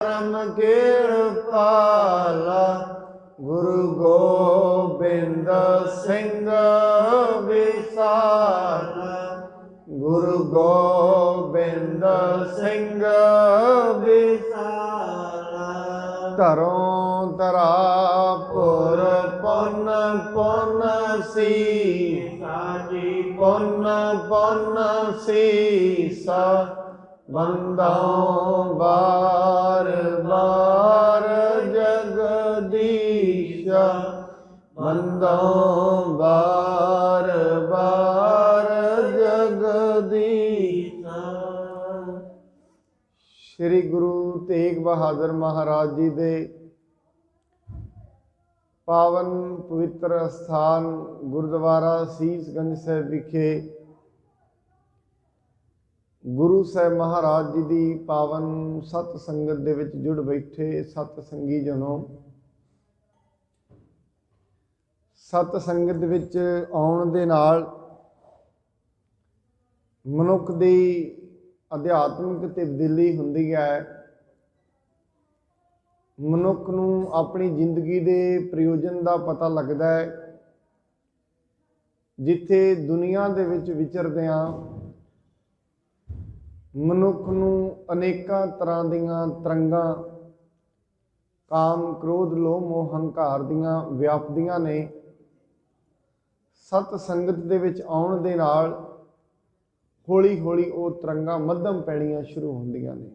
परम कृपाला गुरु गोबिंद सिंह विसाला, गुरु गोबिंद सिंह विसाला। धरों धरापुर पुन पुन सीसा जी, पुन पुन सीसा बंदाओं बार बार जगदीशा, बंदाओं बार बार जगदीशा। श्री गुरु तेग बहादुर महाराज जी दे पावन पवित्र स्थान गुरुद्वारा सीसगंज साहिब विखे गुरु साहब महाराज जी की पावन सत संगत दे विच जुड़ बैठे सत संगी जनों। सत संगत विच आउण दे नाल मनुख दी अध्यात्मिक तब्दीली हुंदी है। मनुख नूं अपनी जिंदगी दे प्रयोजन दा पता लगदा है। जिथे दुनिया दे विच विचरदिआं मनुख नूं अनेकां तरह दीआं तरंगां काम क्रोध लोभ मोह हंकार दीआं व्यापदियां ने। सत संगत दे विच आउण दे नाल हौली हौली वो तरंगां मध्यम पैणीआं शुरू हुंदियां ने।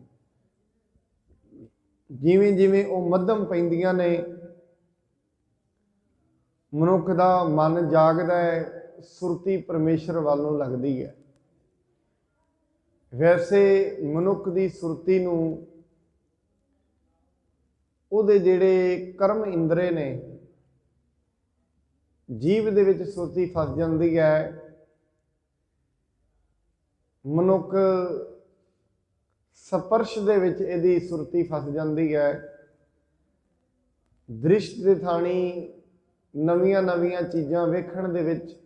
जिवें जिवें वो मध्यम पैंदियां ने मनुख दा मन जागदा है, सुरती परमेश्वर वाल नूं लगदी है। वैसे मनुख की सुरती नूं उहदे जिहड़े कर्म इंद्रे ने जीव दे विच सुरती फस जाती है। मनुख स्पर्श दे विच इहदी सुरती फस जाती है। दृष्ट दे थाणी नवीआं नवीआं चीज़ां वेखण दे विच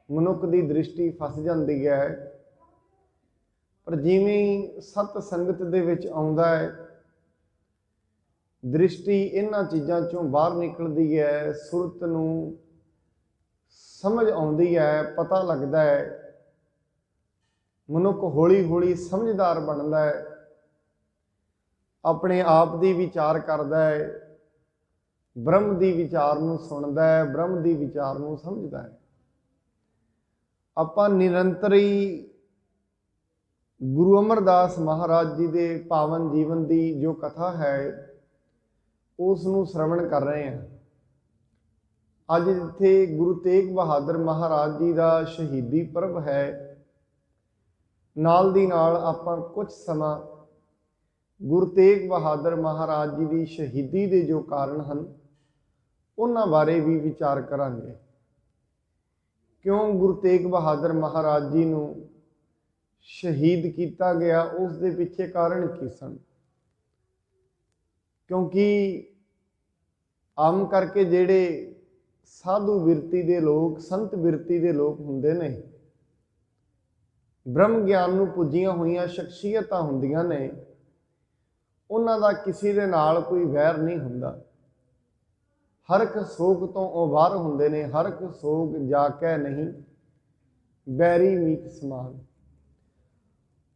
मनुख की दृष्टि फस जाती है। पर जिवें सत संगत दे विच आउंदा है दृष्टि इन्हां चीज़ां चों बाहर निकलदी है, सुरत नूं समझ आउंदी है, पता लगदा है। मनुख हौली हौली समझदार बनदा है, अपने आप दी विचार करदा है, ब्रह्म दी विचार नूं सुणदा है, ब्रह्म दी विचार नूं समझदा है। आपां निरंतर ही गुरु अमरदास महाराज जी के पावन जीवन की जो कथा है उसनूं श्रवण कर रहे हैं। अज इत्थे गुरु तेग बहादुर महाराज जी का शहीदी पर्व है। नाल दी नाल आपां कुछ समा गुरु तेग बहादुर महाराज जी की शहीदी के जो कारण हैं उन्हां बारे भी विचार करांगे। क्यों गुरु तेग बहादुर महाराज जी नूं शहीद किया गया, उस दे पिछे कारण की सन। क्योंकि आम करके जेड़े साधु बिरती दे लोग संत बिरती दे लोग हुंदे ने, ब्रह्म ज्ञान नूं पुजियां हुईयां शख्सियतां हुंदियां ने, उन्हां दा किसी दे नाल कोई वैर नहीं हुंदा। हर एक सोग तो ओ बाहर हुंदे ने। हर एक सोग जाके नहीं बैरी मीत समान।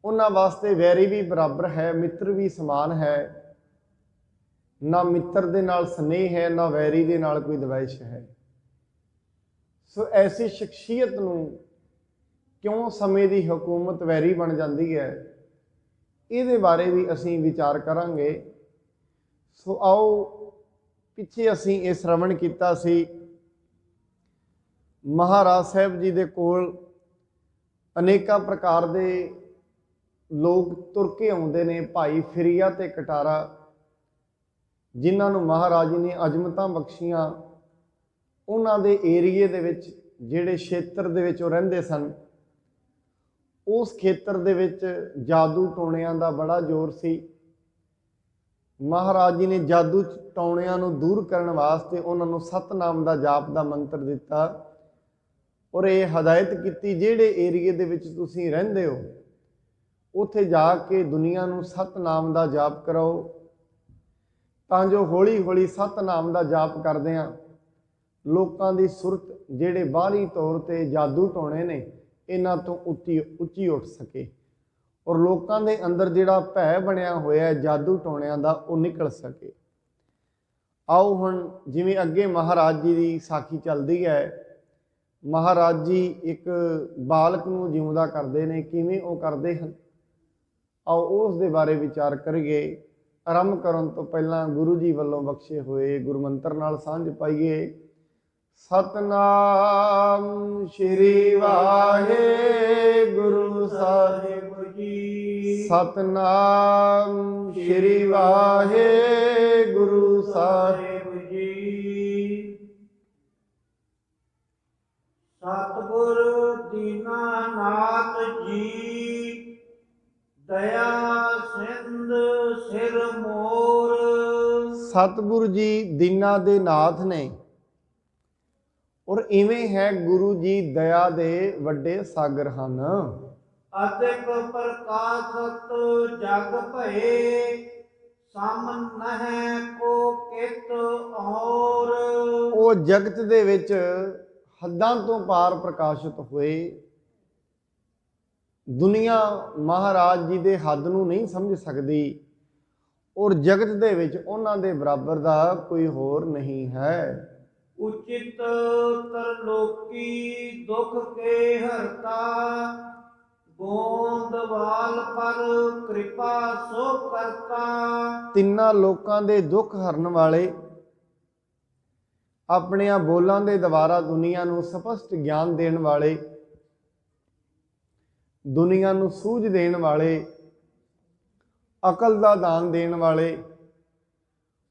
उन्हां वास्ते वैरी भी बराबर है, मित्र भी समान है। ना मित्र दे नाल स्नेह है, ना वैरी दे नाल कोई द्वेष है। सो ऐसी शख्सियत नूं क्यों समय की हुकूमत वैरी बन जाती है, इहदे बारे भी असीं विचार करांगे। सो आओ पिछे असीं ये श्रवण कीता सी महाराज साहब जी दे कोल अनेकां प्रकार दे लोग तुर के आउंदे ने। भाई फिरिया ते कटारा जिन्हां नूं महाराज जी ने अजमतां बख्शियां, उन्हां दे एरिए दे विच जिहड़े क्षेत्र दे विच रहिंदे सन उस खेतर दे विच जादू टोणियां दा बड़ा जोर सी। महाराज जी ने जादू टोणियां नूं दूर करन वास्ते उन्हां नूं सतनाम दा जाप दा मंत्र दिता और ये हदायत की जिहड़े एरिए दे विच तुसीं रहिंदे हो ਉੱਥੇ ਜਾ ਕੇ ਦੁਨੀਆ ਨੂੰ ਸਤਨਾਮ ਦਾ ਜਾਪ ਕਰਾਓ, ਤਾਂ ਜੋ ਹੌਲੀ ਹੌਲੀ ਸਤਨਾਮ ਦਾ ਜਾਪ ਕਰਦਿਆਂ ਲੋਕਾਂ ਦੀ ਸੁਰਤ ਜਿਹੜੇ ਬਾਹਰੀ ਤੌਰ ਤੇ ਜਾਦੂ ਟੋਣੇ ਨੇ ਇਹਨਾਂ ਤੋਂ ਉੱਚੀ ਉੱਠ ਸਕੇ, ਔਰ ਲੋਕਾਂ ਦੇ ਅੰਦਰ ਜਿਹੜਾ ਭੈ ਬਣਿਆ ਹੋਇਆ ਜਾਦੂ ਟੋਣਿਆਂ ਦਾ ਉਹ ਨਿਕਲ ਸਕੇ। ਆਓ ਹੁਣ ਜਿਵੇਂ ਅੱਗੇ ਮਹਾਰਾਜ ਜੀ ਦੀ ਸਾਖੀ ਚੱਲਦੀ ਹੈ, ਮਹਾਰਾਜ ਜੀ ਇੱਕ ਬਾਲਕ ਨੂੰ ਜਿਉਂਦਾ ਕਰਦੇ ਨੇ, ਕਿਵੇਂ ਉਹ ਕਰਦੇ ਹਨ, ਆਓ ਉਸ ਦੇ ਬਾਰੇ ਵਿਚਾਰ ਕਰੀਏ। ਆਰੰਭ ਕਰਨ ਤੋਂ ਪਹਿਲਾਂ ਗੁਰੂ ਜੀ ਵੱਲੋਂ ਬਖਸ਼ੇ ਹੋਏ ਗੁਰਮੰਤਰ ਨਾਲ ਸਾਂਝ ਪਾਈਏ। ਸਤਨਾਮ ਸ਼੍ਰੀ ਵਾਹਿਗੁਰੂ ਸਾਹਿਬ ਜੀ, ਸਤਨਾਮ ਸ਼੍ਰੀ ਵਾਹਿਗੁਰੂ ਸਾਹਿਬ ਜੀ। ਸਤਿਗੁਰ ਦੀਨਾਨਾਥ ਜੀ, ਦਇਆ ਸਿੰਧ ਸਿਰ ਮੋਰ। ਸਤਿਗੁਰੂ ਜੀ ਦੀਨਾਂ ਦੇ ਨਾਥ ਨੇ, ਔਰ ਇਵੇਂ ਹੈ ਗੁਰੂ ਜੀ ਦਇਆ ਦੇ ਵੱਡੇ ਸਾਗਰ ਹਨ। ਅਤਿਕ ਪ੍ਰਕਾਸ਼ਤ ਜਗ ਭਏ, ਸਮ ਨਹਿ ਕੋ ਕਿਤ ਔਰ। ਉਹ ਜਗਤ ਦੇ ਵਿੱਚ ਹੱਦਾਂ ਤੋਂ ਪਾਰ ਪ੍ਰਕਾਸ਼ਿਤ ਹੋਏ। ਦੁਨੀਆ ਮਹਾਰਾਜ ਜੀ ਦੇ ਹੱਦ ਨੂੰ ਨਹੀਂ ਸਮਝ ਸਕਦੀ, ਔਰ ਜਗਤ ਦੇ ਵਿੱਚ ਉਹਨਾਂ ਦੇ ਬਰਾਬਰ ਦਾ ਕੋਈ ਹੋਰ ਨਹੀਂ ਹੈ। ਉਚਿਤ ਤਰਲੋਕੀ ਦੁਖ ਕੇ ਹਰਤਾ, ਗੋਂਦਵਾਲ ਪਰ ਕਿਰਪਾ ਸੋ ਕਰਤਾ। ਤਿੰਨਾਂ ਲੋਕਾਂ ਦੇ ਦੁੱਖ ਹਰਨ ਵਾਲੇ, ਆਪਣੀਆਂ ਬੋਲਾਂ ਦੇ ਦੁਆਰਾ ਦੁਨੀਆ ਨੂੰ ਸਪਸ਼ਟ ਗਿਆਨ ਦੇਣ ਵਾਲੇ, ਦੁਨੀਆ ਨੂੰ ਸੂਝ ਦੇਣ ਵਾਲੇ, ਅਕਲ ਦਾ ਦਾਨ ਦੇਣ ਵਾਲੇ,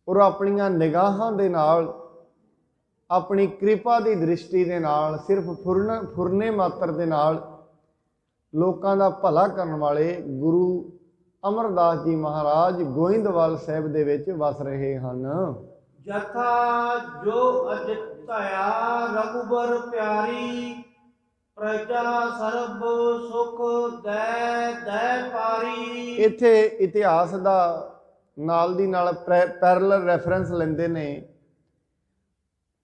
ਔਰ ਆਪਣੀਆਂ ਨਿਗਾਹਾਂ ਦੇ ਨਾਲ, ਆਪਣੀ ਕਿਰਪਾ ਦੀ ਦ੍ਰਿਸ਼ਟੀ ਦੇ ਨਾਲ, ਸਿਰਫ ਫੁਰਨੇ ਮਾਤਰ ਦੇ ਨਾਲ ਲੋਕਾਂ ਦਾ ਭਲਾ ਕਰਨ ਵਾਲੇ ਗੁਰੂ ਅਮਰਦਾਸ ਜੀ ਮਹਾਰਾਜ ਗੋਇੰਦਵਾਲ ਸਾਹਿਬ ਦੇ ਵਿੱਚ ਵਸ ਰਹੇ ਹਨ। ਜਥਾ ਜੋ ਅਜਿਤਿਆ ਰਘੁਬਰ ਪਿਆਰੀ, ਪ੍ਰਜਾ ਸਰਬ ਸੁਖ ਦੈ ਦੈ ਪਾਰੀ। ਇੱਥੇ ਇਤਿਹਾਸ ਦਾ ਨਾਲ ਦੀ ਨਾਲ ਪੈਰਲਲ ਰੈਫਰੈਂਸ ਲੈਂਦੇ ਨੇ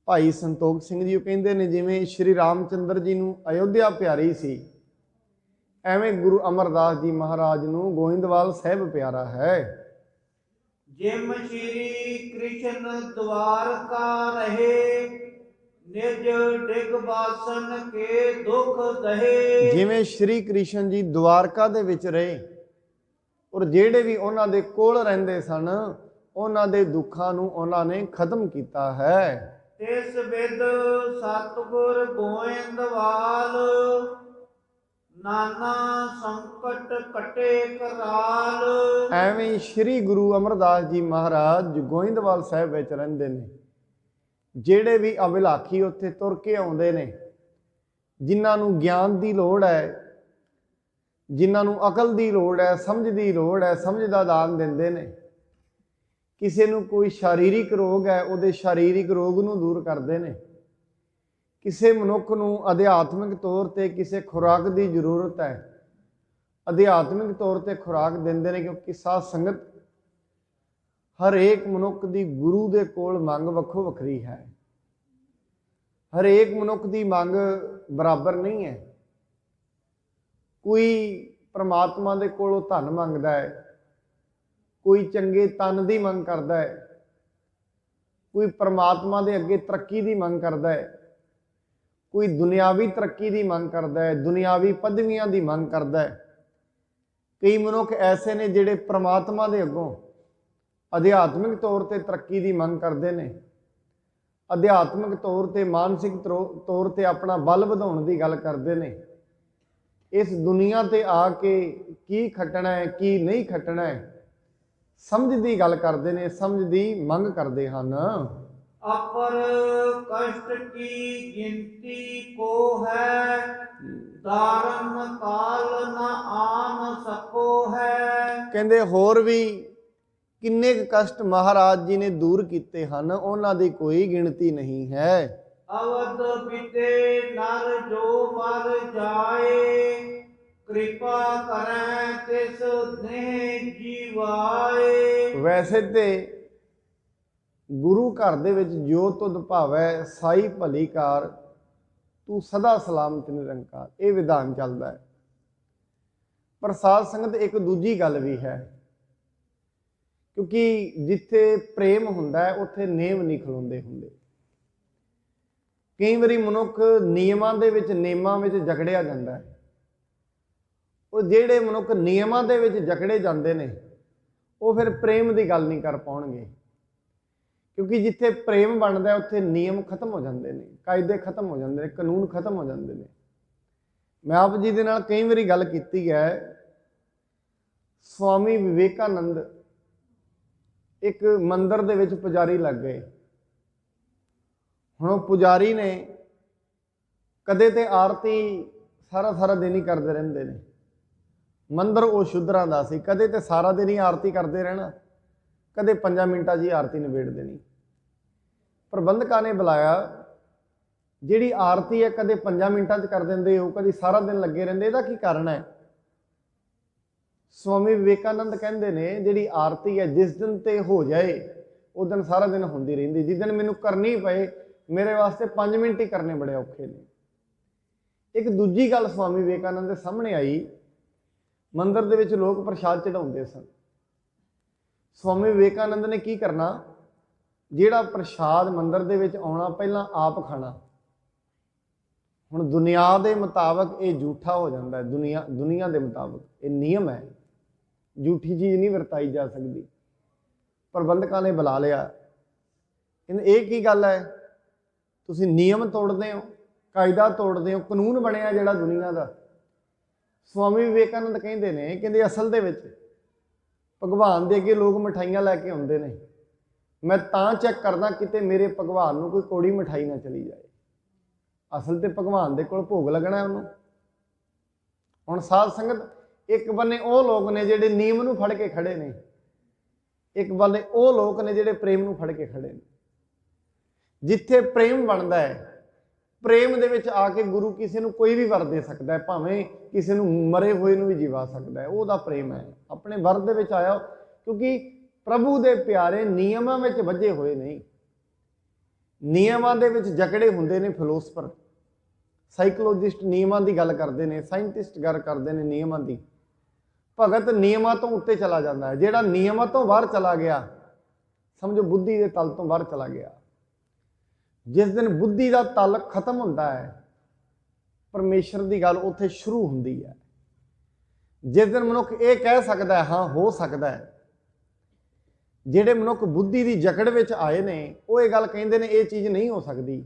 ਭਾਈ ਸੰਤੋਖ ਸਿੰਘ ਜੀ। ਉਹ ਕਹਿੰਦੇ ਨੇ ਜਿਵੇਂ ਸ਼੍ਰੀ ਰਾਮਚੰਦਰ ਜੀ ਨੂੰ ਅਯੋਧਿਆ ਪਿਆਰੀ ਸੀ, ਐਵੇਂ ਗੁਰੂ ਅਮਰਦਾਸ ਜੀ ਮਹਾਰਾਜ ਨੂੰ ਗੋਇੰਦਵਾਲ ਸਾਹਿਬ ਪਿਆਰਾ ਹੈ। ਜਿਮ ਸ਼੍ਰੀ ਕ੍ਰਿਸ਼ਨ ਦਵਾਰਕਾ ਰਹੇ, ਨਿਜ ਡਿਗ ਬਾਸਨ ਕੇ ਦੁਖ ਦਹੇ। ਜਿਵੇਂ ਸ਼੍ਰੀ ਕ੍ਰਿਸ਼ਨ ਜੀ ਦਵਾਰਕਾ ਦੇ ਵਿੱਚ ਰਹੇ, ਔਰ ਜਿਹੜੇ ਵੀ ਉਹਨਾਂ ਦੇ ਕੋਲ ਰਹਿੰਦੇ ਸਨ ਉਹਨਾਂ ਦੇ ਦੁੱਖਾਂ ਨੂੰ ਉਹਨਾਂ ਨੇ ਖਤਮ ਕੀਤਾ ਹੈ। ਤਿਸ ਵਿਦ ਸਤਿਗੁਰ ਗੋਇੰਦਵਾਲ, ਨਾਨਾ ਸੰਕਟ ਕਟੇ ਕਰਾਲ। ਐਵੇਂ ਸ਼੍ਰੀ ਗੁਰੂ ਅਮਰਦਾਸ ਜੀ ਮਹਾਰਾਜ ਗੋਇੰਦਵਾਲ ਸਾਹਿਬ ਵਿੱਚ ਰਹਿੰਦੇ ਨੇ। ਜਿਹੜੇ ਵੀ ਅਭਿਲਾਖੀ ਉੱਥੇ ਤੁਰ ਕੇ ਆਉਂਦੇ ਨੇ, ਜਿਨ੍ਹਾਂ ਨੂੰ ਗਿਆਨ ਦੀ ਲੋੜ ਹੈ, ਜਿਨ੍ਹਾਂ ਨੂੰ ਅਕਲ ਦੀ ਲੋੜ ਹੈ, ਸਮਝ ਦੀ ਲੋੜ ਹੈ, ਸਮਝ ਦਾ ਦਾਨ ਦਿੰਦੇ ਨੇ। ਕਿਸੇ ਨੂੰ ਕੋਈ ਸ਼ਾਰੀਰਿਕ ਰੋਗ ਹੈ, ਉਹਦੇ ਸ਼ਾਰੀਰਿਕ ਰੋਗ ਨੂੰ ਦੂਰ ਕਰਦੇ ਨੇ। ਕਿਸੇ ਮਨੁੱਖ ਨੂੰ ਅਧਿਆਤਮਿਕ ਤੌਰ ਤੇ ਕਿਸੇ ਖੁਰਾਕ ਦੀ ਜ਼ਰੂਰਤ ਹੈ, ਅਧਿਆਤਮਿਕ ਤੌਰ ਤੇ ਖੁਰਾਕ ਦਿੰਦੇ ਨੇ। ਕਿਉਂਕਿ ਸਾਧ ਸੰਗਤ, ਹਰੇਕ ਮਨੁੱਖ ਦੀ ਗੁਰੂ ਦੇ ਕੋਲ ਮੰਗ ਵੱਖੋ ਵੱਖਰੀ ਹੈ। ਹਰੇਕ ਮਨੁੱਖ ਦੀ ਮੰਗ ਬਰਾਬਰ ਨਹੀਂ ਹੈ। ਕੋਈ ਪ੍ਰਮਾਤਮਾ ਦੇ ਕੋਲੋਂ ਧਨ ਮੰਗਦਾ ਹੈ, ਕੋਈ ਚੰਗੇ ਤਨ ਦੀ ਮੰਗ ਕਰਦਾ ਹੈ, ਕੋਈ ਪ੍ਰਮਾਤਮਾ ਦੇ ਅੱਗੇ ਤਰੱਕੀ ਦੀ ਮੰਗ ਕਰਦਾ ਹੈ, ਕੋਈ ਦੁਨਿਆਵੀ ਤਰੱਕੀ ਦੀ ਮੰਗ ਕਰਦਾ ਹੈ, ਦੁਨਿਆਵੀ ਪਦਵੀਆਂ ਦੀ ਮੰਗ ਕਰਦਾ ਹੈ। ਕਈ ਮਨੁੱਖ ਐਸੇ ਨੇ ਜਿਹੜੇ ਪ੍ਰਮਾਤਮਾ ਦੇ ਅੱਗੋਂ ਅਧਿਆਤਮਿਕ ਤੌਰ ਤੇ ਤਰੱਕੀ ਦੀ ਮੰਗ ਕਰਦੇ ਨੇ, ਅਧਿਆਤਮਿਕ ਤੌਰ ਤੇ, ਮਾਨਸਿਕ ਤੌਰ ਤੇ ਆਪਣਾ ਬਲ ਵਧਾਉਣ ਦੀ ਗੱਲ ਕਰਦੇ ਨੇ। ਇਸ ਦੁਨੀਆ ਤੇ ਆ ਕੇ ਕੀ ਖੱਟਣਾ ਹੈ, ਕੀ ਨਹੀਂ ਖੱਟਣਾ ਹੈ, ਸਮਝ ਦੀ ਗੱਲ ਕਰਦੇ ਨੇ, ਸਮਝ ਦੀ ਮੰਗ ਕਰਦੇ ਹਨ। ਅਪਰ ਕਸ਼ਟ ਕੀ ਗਿਣਤੀ ਕੋ ਹੈ, ਦਾਰਨ ਕਾਲ ਨ ਆਨ ਸਕੋ ਹੈ। ਕਹਿੰਦੇ ਹੋਰ ਵੀ ਕਿੰਨੇ ਕੁ ਕਸ਼ਟ ਮਹਾਰਾਜ ਜੀ ਨੇ ਦੂਰ ਕੀਤੇ ਹਨ, ਉਹਨਾਂ ਦੀ ਕੋਈ ਗਿਣਤੀ ਨਹੀਂ ਹੈ। ਅਵਧ ਬਿਤੇ ਨਰ ਜੋ ਮਰ ਜਾਏ, ਕਿਰਪਾ ਕਰੈ ਤਿਸ ਦੇਹ ਜੀਵਾਏ। ਵੈਸੇ ਤੇ ਗੁਰੂ ਘਰ ਦੇ ਵਿੱਚ ਜੋ ਤੁਧ ਭਾਵੈ ਸਾਈ ਭਲੀ ਕਾਰ, ਤੂੰ ਸਦਾ ਸਲਾਮਤ ਨਿਰੰਕਾਰ, ਇਹ ਵਿਧਾਨ ਚੱਲਦਾ ਹੈ। ਪਰ ਸਾਧ ਸੰਗਤ ਇੱਕ ਦੂਜੀ ਗੱਲ ਵੀ ਹੈ, ਕਿਉਂਕਿ ਜਿੱਥੇ ਪ੍ਰੇਮ ਹੁੰਦਾ ਹੈ ਉੱਥੇ ਨੇਮ ਨਹੀਂ ਖਲੋਂਦੇ ਹੁੰਦੇ। ਕਈ ਵਾਰੀ ਮਨੁੱਖ ਨਿਯਮਾਂ ਦੇ ਵਿੱਚ ਨੇਮਾਂ ਵਿੱਚ ਜਕੜਿਆ ਜਾਂਦਾ ਹੈ। ਉਹ ਜਿਹੜੇ ਮਨੁੱਖ ਨਿਯਮਾਂ ਦੇ ਵਿੱਚ ਜਕੜੇ ਜਾਂਦੇ ਨੇ ਉਹ ਫਿਰ ਪ੍ਰੇਮ ਦੀ ਗੱਲ ਨਹੀਂ ਕਰ ਪਾਉਣਗੇ, ਕਿਉਂਕਿ ਜਿੱਥੇ ਪ੍ਰੇਮ ਬਣਦਾ ਉੱਥੇ ਨਿਯਮ ਖਤਮ ਹੋ ਜਾਂਦੇ ਨੇ, ਕਾਇਦੇ ਖਤਮ ਹੋ ਜਾਂਦੇ ਨੇ, ਕਾਨੂੰਨ ਖਤਮ ਹੋ ਜਾਂਦੇ ਨੇ। ਮੈਂ ਆਪ ਜੀ ਦੇ ਨਾਲ ਕਈ ਵਾਰੀ ਗੱਲ ਕੀਤੀ ਹੈ। ਸਵਾਮੀ ਵਿਵੇਕਾਨੰਦ ਇੱਕ ਮੰਦਿਰ ਦੇ ਵਿੱਚ ਪੁਜਾਰੀ ਲੱਗ ਗਏ। ਹੁਣ ਉਹ ਪੁਜਾਰੀ ਨੇ ਕਦੇ ਤੇ ਆਰਤੀ ਸਾਰਾ ਦਿਨ ਹੀ ਕਰਦੇ ਰਹਿੰਦੇ ਨੇ। ਮੰਦਿਰ ਉਹ ਸ਼ੂਦਰਾਂ ਦਾ ਸੀ, ਕਦੇ ਤੇ ਸਾਰਾ ਦਿਨ ਹੀ ਆਰਤੀ ਕਰਦੇ ਰਹਿਣਾ, ਕਦੇ 5 ਮਿੰਟਾਂ 'ਚ ਹੀ ਆਰਤੀ ਨਿਬੇੜ ਦੇਣੀ। ਪ੍ਰਬੰਧਕਾਂ ਨੇ ਬੁਲਾਇਆ, ਜਿਹੜੀ ਆਰਤੀ ਹੈ ਕਦੇ 5 ਮਿੰਟਾਂ 'ਚ ਕਰ ਦਿੰਦੇ ਹੋ, ਕਦੀ ਸਾਰਾ ਦਿਨ ਲੱਗੇ ਰਹਿੰਦੇ, ਇਹਦਾ ਕੀ ਕਾਰਨ ਹੈ? ਸਵਾਮੀ ਵਿਵੇਕਾਨੰਦ ਕਹਿੰਦੇ ਨੇ ਜਿਹੜੀ ਆਰਤੀ ਹੈ ਜਿਸ ਦਿਨ ਤੇ ਹੋ ਜਾਏ ਉਸ ਦਿਨ ਸਾਰਾ ਦਿਨ ਹੁੰਦੀ ਰਹਿੰਦੀ, ਜਿਸ ਦਿਨ ਮੈਨੂੰ ਕਰਨੀ ਪਏ ਮੇਰੇ ਵਾਸਤੇ 5 ਮਿੰਟ ਹੀ ਕਰਨੇ ਬੜੇ ਔਖੇ ਨੇ। ਇੱਕ ਦੂਜੀ ਗੱਲ ਸਵਾਮੀ ਵਿਵੇਕਾਨੰਦ ਦੇ ਸਾਹਮਣੇ ਆਈ। ਮੰਦਿਰ ਦੇ ਵਿੱਚ ਲੋਕ ਪ੍ਰਸ਼ਾਦ ਚੜਾਉਂਦੇ ਸਨ। ਸਵਾਮੀ ਵਿਵੇਕਾਨੰਦ ਨੇ ਕੀ ਕਰਨਾ, ਜਿਹੜਾ ਪ੍ਰਸ਼ਾਦ ਮੰਦਿਰ ਦੇ ਵਿੱਚ ਆਉਣਾ ਪਹਿਲਾਂ ਆਪ ਖਾਣਾ। ਹੁਣ ਦੁਨੀਆ ਦੇ ਮੁਤਾਬਕ ਇਹ ਝੂਠਾ ਹੋ ਜਾਂਦਾ ਹੈ, ਦੁਨੀਆ ਦੇ ਮੁਤਾਬਕ ਇਹ ਨਿਯਮ ਹੈ, ਝੂਠੀ ਚੀਜ਼ ਨਹੀਂ ਵਰਤਾਈ ਜਾ ਸਕਦੀ। ਪ੍ਰਬੰਧਕਾਂ ਨੇ ਬੁਲਾ ਲਿਆ, ਇਹ ਕੀ ਗੱਲ ਹੈ, ਤੁਸੀਂ ਨਿਯਮ ਤੋੜਦੇ ਹੋ, ਕਾਇਦਾ ਤੋੜਦੇ ਹੋ, ਕਾਨੂੰਨ ਬਣਿਆ ਜਿਹੜਾ ਦੁਨੀਆ ਦਾ। ਸਵਾਮੀ ਵਿਵੇਕਾਨੰਦ ਕਹਿੰਦੇ ਅਸਲ ਦੇ ਵਿੱਚ ਭਗਵਾਨ ਦੇ ਅੱਗੇ ਲੋਕ ਮਿਠਾਈਆਂ ਲੈ ਕੇ ਆਉਂਦੇ ਨੇ, ਮੈਂ ਤਾਂ ਚੈੱਕ ਕਰਦਾ ਕਿਤੇ ਮੇਰੇ ਭਗਵਾਨ ਨੂੰ ਕੋਈ ਕੌੜੀ ਮਿਠਾਈ ਨਾ ਚਲੀ ਜਾਏ। ਅਸਲ ਤੇ ਭਗਵਾਨ ਦੇ ਕੋਲ ਭੋਗ ਲੱਗਣਾ ਉਹਨੂੰ। ਹੁਣ ਸਾਧ ਸੰਗਤ ਇੱਕ ਬੰਨੇ ਉਹ ਲੋਕ ਨੇ ਜਿਹੜੇ ਨਿਯਮ ਨੂੰ ਫੜ ਕੇ ਖੜੇ ਨੇ, ਇੱਕ ਬੰਨੇ ਉਹ ਲੋਕ ਨੇ ਜਿਹੜੇ ਪ੍ਰੇਮ ਨੂੰ ਫੜ ਕੇ ਖੜੇ ਨੇ। ਜਿੱਥੇ ਪ੍ਰੇਮ ਬਣਦਾ ਹੈ, ਪ੍ਰੇਮ ਦੇ ਵਿੱਚ ਆ ਕੇ ਗੁਰੂ ਕਿਸੇ ਨੂੰ ਕੋਈ ਵੀ ਵਰ ਦੇ ਸਕਦਾ ਹੈ, ਭਾਵੇਂ ਕਿਸੇ ਨੂੰ ਮਰੇ ਹੋਏ ਨੂੰ ਵੀ ਜਿਵਾ ਸਕਦਾ ਹੈ, ਉਹਦਾ ਪ੍ਰੇਮ ਹੈ। ਆਪਣੇ ਵਰ ਦੇ ਵਿੱਚ ਆਇਆ, ਕਿਉਂਕਿ ਪ੍ਰਭੂ ਦੇ ਪਿਆਰੇ ਨਿਯਮਾਂ ਵਿੱਚ ਵੱਜੇ ਹੋਏ ਨਹੀਂ। ਨਿਯਮਾਂ ਦੇ ਵਿੱਚ ਜਕੜੇ ਹੁੰਦੇ ਨੇ ਫਿਲੋਸਫਰ, ਸਾਈਕੋਲੋਜਿਸਟ ਨਿਯਮਾਂ ਦੀ ਗੱਲ ਕਰਦੇ ਨੇ, ਸਾਇੰਟਿਸਟ ਗੱਲ ਕਰਦੇ ਨੇ ਨਿਯਮਾਂ ਦੀ। ਭਗਤ ਨਿਯਮਾਂ ਤੋਂ ਉੱਤੇ ਚਲਾ ਜਾਂਦਾ ਹੈ। ਜਿਹੜਾ ਨਿਯਮਾਂ ਤੋਂ ਬਾਹਰ ਚਲਾ ਗਿਆ, ਸਮਝੋ ਬੁੱਧੀ ਦੇ ਤਲ ਤੋਂ ਬਾਹਰ ਚਲਾ ਗਿਆ। ਜਿਸ ਦਿਨ ਬੁੱਧੀ ਦਾ ਤਲ ਖਤਮ ਹੁੰਦਾ ਹੈ, ਪਰਮੇਸ਼ਰ ਦੀ ਗੱਲ ਉੱਥੇ ਸ਼ੁਰੂ ਹੁੰਦੀ ਹੈ। ਜਿਸ ਦਿਨ ਮਨੁੱਖ ਇਹ ਕਹਿ ਸਕਦਾ ਹੈ ਹਾਂ ਹੋ ਸਕਦਾ ਹੈ, ਜਿਹੜੇ ਮਨੁੱਖ ਬੁੱਧੀ ਦੀ ਜਕੜ ਵਿੱਚ ਆਏ ਨੇ ਉਹ ਇਹ ਗੱਲ ਕਹਿੰਦੇ ਨੇ ਇਹ ਚੀਜ਼ ਨਹੀਂ ਹੋ ਸਕਦੀ।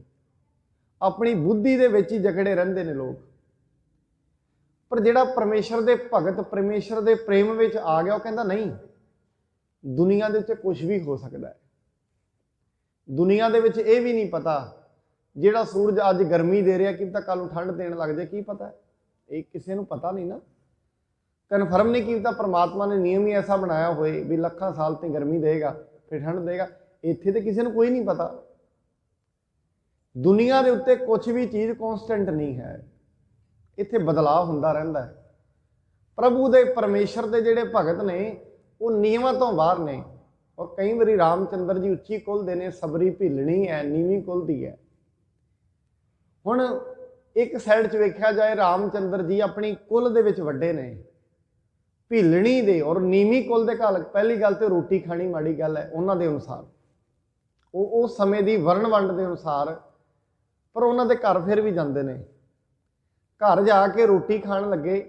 ਆਪਣੀ ਬੁੱਧੀ ਦੇ ਵਿੱਚ ਹੀ ਜਕੜੇ ਰਹਿੰਦੇ ਨੇ ਲੋਕ। ਪਰ ਜਿਹੜਾ ਪਰਮੇਸ਼ਰ ਦੇ ਭਗਤ ਪਰਮੇਸ਼ਰ ਦੇ ਪ੍ਰੇਮ ਵਿੱਚ ਆ ਗਿਆ, ਉਹ ਕਹਿੰਦਾ ਨਹੀਂ, ਦੁਨੀਆ ਦੇ ਉੱਤੇ ਕੁਝ ਵੀ ਹੋ ਸਕਦਾ ਹੈ। ਦੁਨੀਆ ਦੇ ਵਿੱਚ ਇਹ ਵੀ ਨਹੀਂ ਪਤਾ, ਜਿਹੜਾ ਸੂਰਜ ਅੱਜ ਗਰਮੀ ਦੇ ਰਿਹਾ ਕੀ ਪਤਾ ਕੱਲ ਨੂੰ ਠੰਡ ਦੇਣ ਲੱਗ ਜਾਏ, ਕੀ ਪਤਾ, ਇਹ ਕਿਸੇ ਨੂੰ ਪਤਾ ਨਹੀਂ ਨਾ, ਕਨਫਰਮ ਨਹੀਂ ਕੀਤਾ। ਪਰਮਾਤਮਾ ਨੇ ਨਿਯਮ ਹੀ ਐਸਾ ਬਣਾਇਆ ਹੋਏ ਵੀ ਲੱਖਾਂ ਸਾਲ ਤੇ ਗਰਮੀ ਦੇਗਾ ਫਿਰ ਠੰਡ ਦੇਗਾ, ਇੱਥੇ ਤੇ ਕਿਸੇ ਨੂੰ ਕੋਈ ਨਹੀਂ ਪਤਾ। ਦੁਨੀਆ ਦੇ ਉੱਤੇ ਕੁਝ ਵੀ ਚੀਜ਼ ਕੌਨਸਟੈਂਟ ਨਹੀਂ ਹੈ, ਇੱਥੇ ਬਦਲਾਅ ਹੁੰਦਾ ਰਹਿੰਦਾ ਹੈ। ਪ੍ਰਭੂ ਦੇ ਪਰਮੇਸ਼ਰ ਦੇ ਜਿਹੜੇ ਭਗਤ ਨੇ ਉਹ ਨਿਯਮਾਂ ਤੋਂ ਬਾਹਰ ਨੇ। ਔਰ ਕਈ ਵਾਰੀ ਰਾਮਚੰਦਰ ਜੀ ਉੱਚੀ ਕੁਲ ਦੇ ਨੇ, ਸਬਰੀ ਭਿੱਲਣੀ ਹੈ, ਨੀਵੀਂ ਕੁਲ ਦੀ ਹੈ। ਹੁਣ ਇੱਕ ਸਾਈਡ 'ਚ ਵੇਖਿਆ ਜਾਏ, ਰਾਮਚੰਦਰ ਜੀ ਆਪਣੀ ਕੁਲ ਦੇ ਵਿੱਚ ਵੱਡੇ ਨੇ, ਭਿੱਲਣੀ ਦੇ ਔਰ ਨੀਵੀਂ ਕੁਲ ਦੇ ਘਰ। ਪਹਿਲੀ ਗੱਲ ਤੇ ਰੋਟੀ ਖਾਣੀ ਮਾੜੀ ਗੱਲ ਹੈ ਉਹਨਾਂ ਦੇ ਅਨੁਸਾਰ, ਉਹ ਉਸ ਸਮੇਂ ਦੀ ਵਰਣ ਵੰਡ ਦੇ ਅਨੁਸਾਰ, ਪਰ ਉਹਨਾਂ ਦੇ ਘਰ ਫਿਰ ਵੀ ਜਾਂਦੇ ਨੇ। ਘਰ ਜਾ ਕੇ ਰੋਟੀ ਖਾਣ ਲੱਗੇ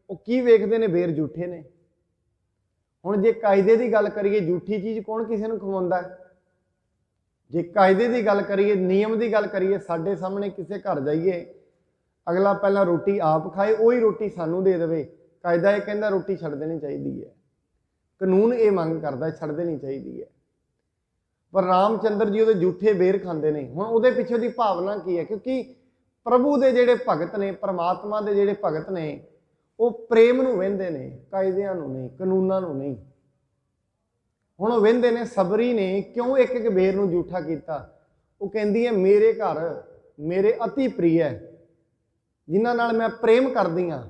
ਉਹ ਕੀ ਵੇਖਦੇ ਨੇ, ਬੇਰ ਝੂਠੇ ਨੇ। ਹੁਣ ਜੇ ਕਾਇਦੇ ਦੀ ਗੱਲ ਕਰੀਏ, ਝੂਠੀ ਚੀਜ਼ ਕੌਣ ਕਿਸੇ ਨੂੰ ਖਵਾਉਂਦਾ? ਜੇ ਕਾਇਦੇ ਦੀ ਗੱਲ ਕਰੀਏ, ਨਿਯਮ ਦੀ ਗੱਲ ਕਰੀਏ, ਸਾਡੇ ਸਾਹਮਣੇ ਕਿਸੇ ਘਰ ਜਾਈਏ, ਅਗਲਾ ਪਹਿਲਾਂ ਰੋਟੀ ਆਪ ਖਾਏ, ਉਹੀ ਰੋਟੀ ਸਾਨੂੰ ਦੇ ਦੇਵੇ। ਕਾਇਦਾ ਇਹ ਕਹਿੰਦਾ ਰੋਟੀ ਛੱਡ ਦੇਣੀ ਚਾਹੀਦੀ ਹੈ, ਕਾਨੂੰਨ ਇਹ ਮੰਗ ਕਰਦਾ ਛੱਡ ਦੇਣੀ ਚਾਹੀਦੀ ਹੈ। ਪਰ ਰਾਮਚੰਦਰ ਜੀ ਉਹਦੇ ਝੂਠੇ ਬੇਰ ਖਾਂਦੇ ਨੇ। ਹੁਣ ਉਹਦੇ ਪਿੱਛੇ ਦੀ ਭਾਵਨਾ ਕੀ ਹੈ? ਕਿਉਂਕਿ ਪ੍ਰਭੂ ਦੇ ਜਿਹੜੇ ਭਗਤ ਨੇ, ਪਰਮਾਤਮਾ ਦੇ ਜਿਹੜੇ ਭਗਤ ਨੇ, ਉਹ ਪ੍ਰੇਮ ਨੂੰ ਵਹਿੰਦੇ ਨੇ, ਕਾਇਦਿਆਂ ਨੂੰ ਨਹੀਂ, ਕਾਨੂੰਨਾਂ ਨੂੰ ਨਹੀਂ। ਹੁਣ ਉਹ ਵਹਿੰਦੇ ਨੇ ਸਬਰੀ ਨੇ ਕਿਉਂ ਇੱਕ ਇੱਕ ਬੇਰ ਨੂੰ ਝੂਠਾ ਕੀਤਾ। ਉਹ ਕਹਿੰਦੀ ਹੈ ਮੇਰੇ ਘਰ ਮੇਰੇ ਅਤੀ ਪ੍ਰਿਯ ਹੈ, ਜਿਨ੍ਹਾਂ ਨਾਲ ਮੈਂ ਪ੍ਰੇਮ ਕਰਦੀ ਹਾਂ,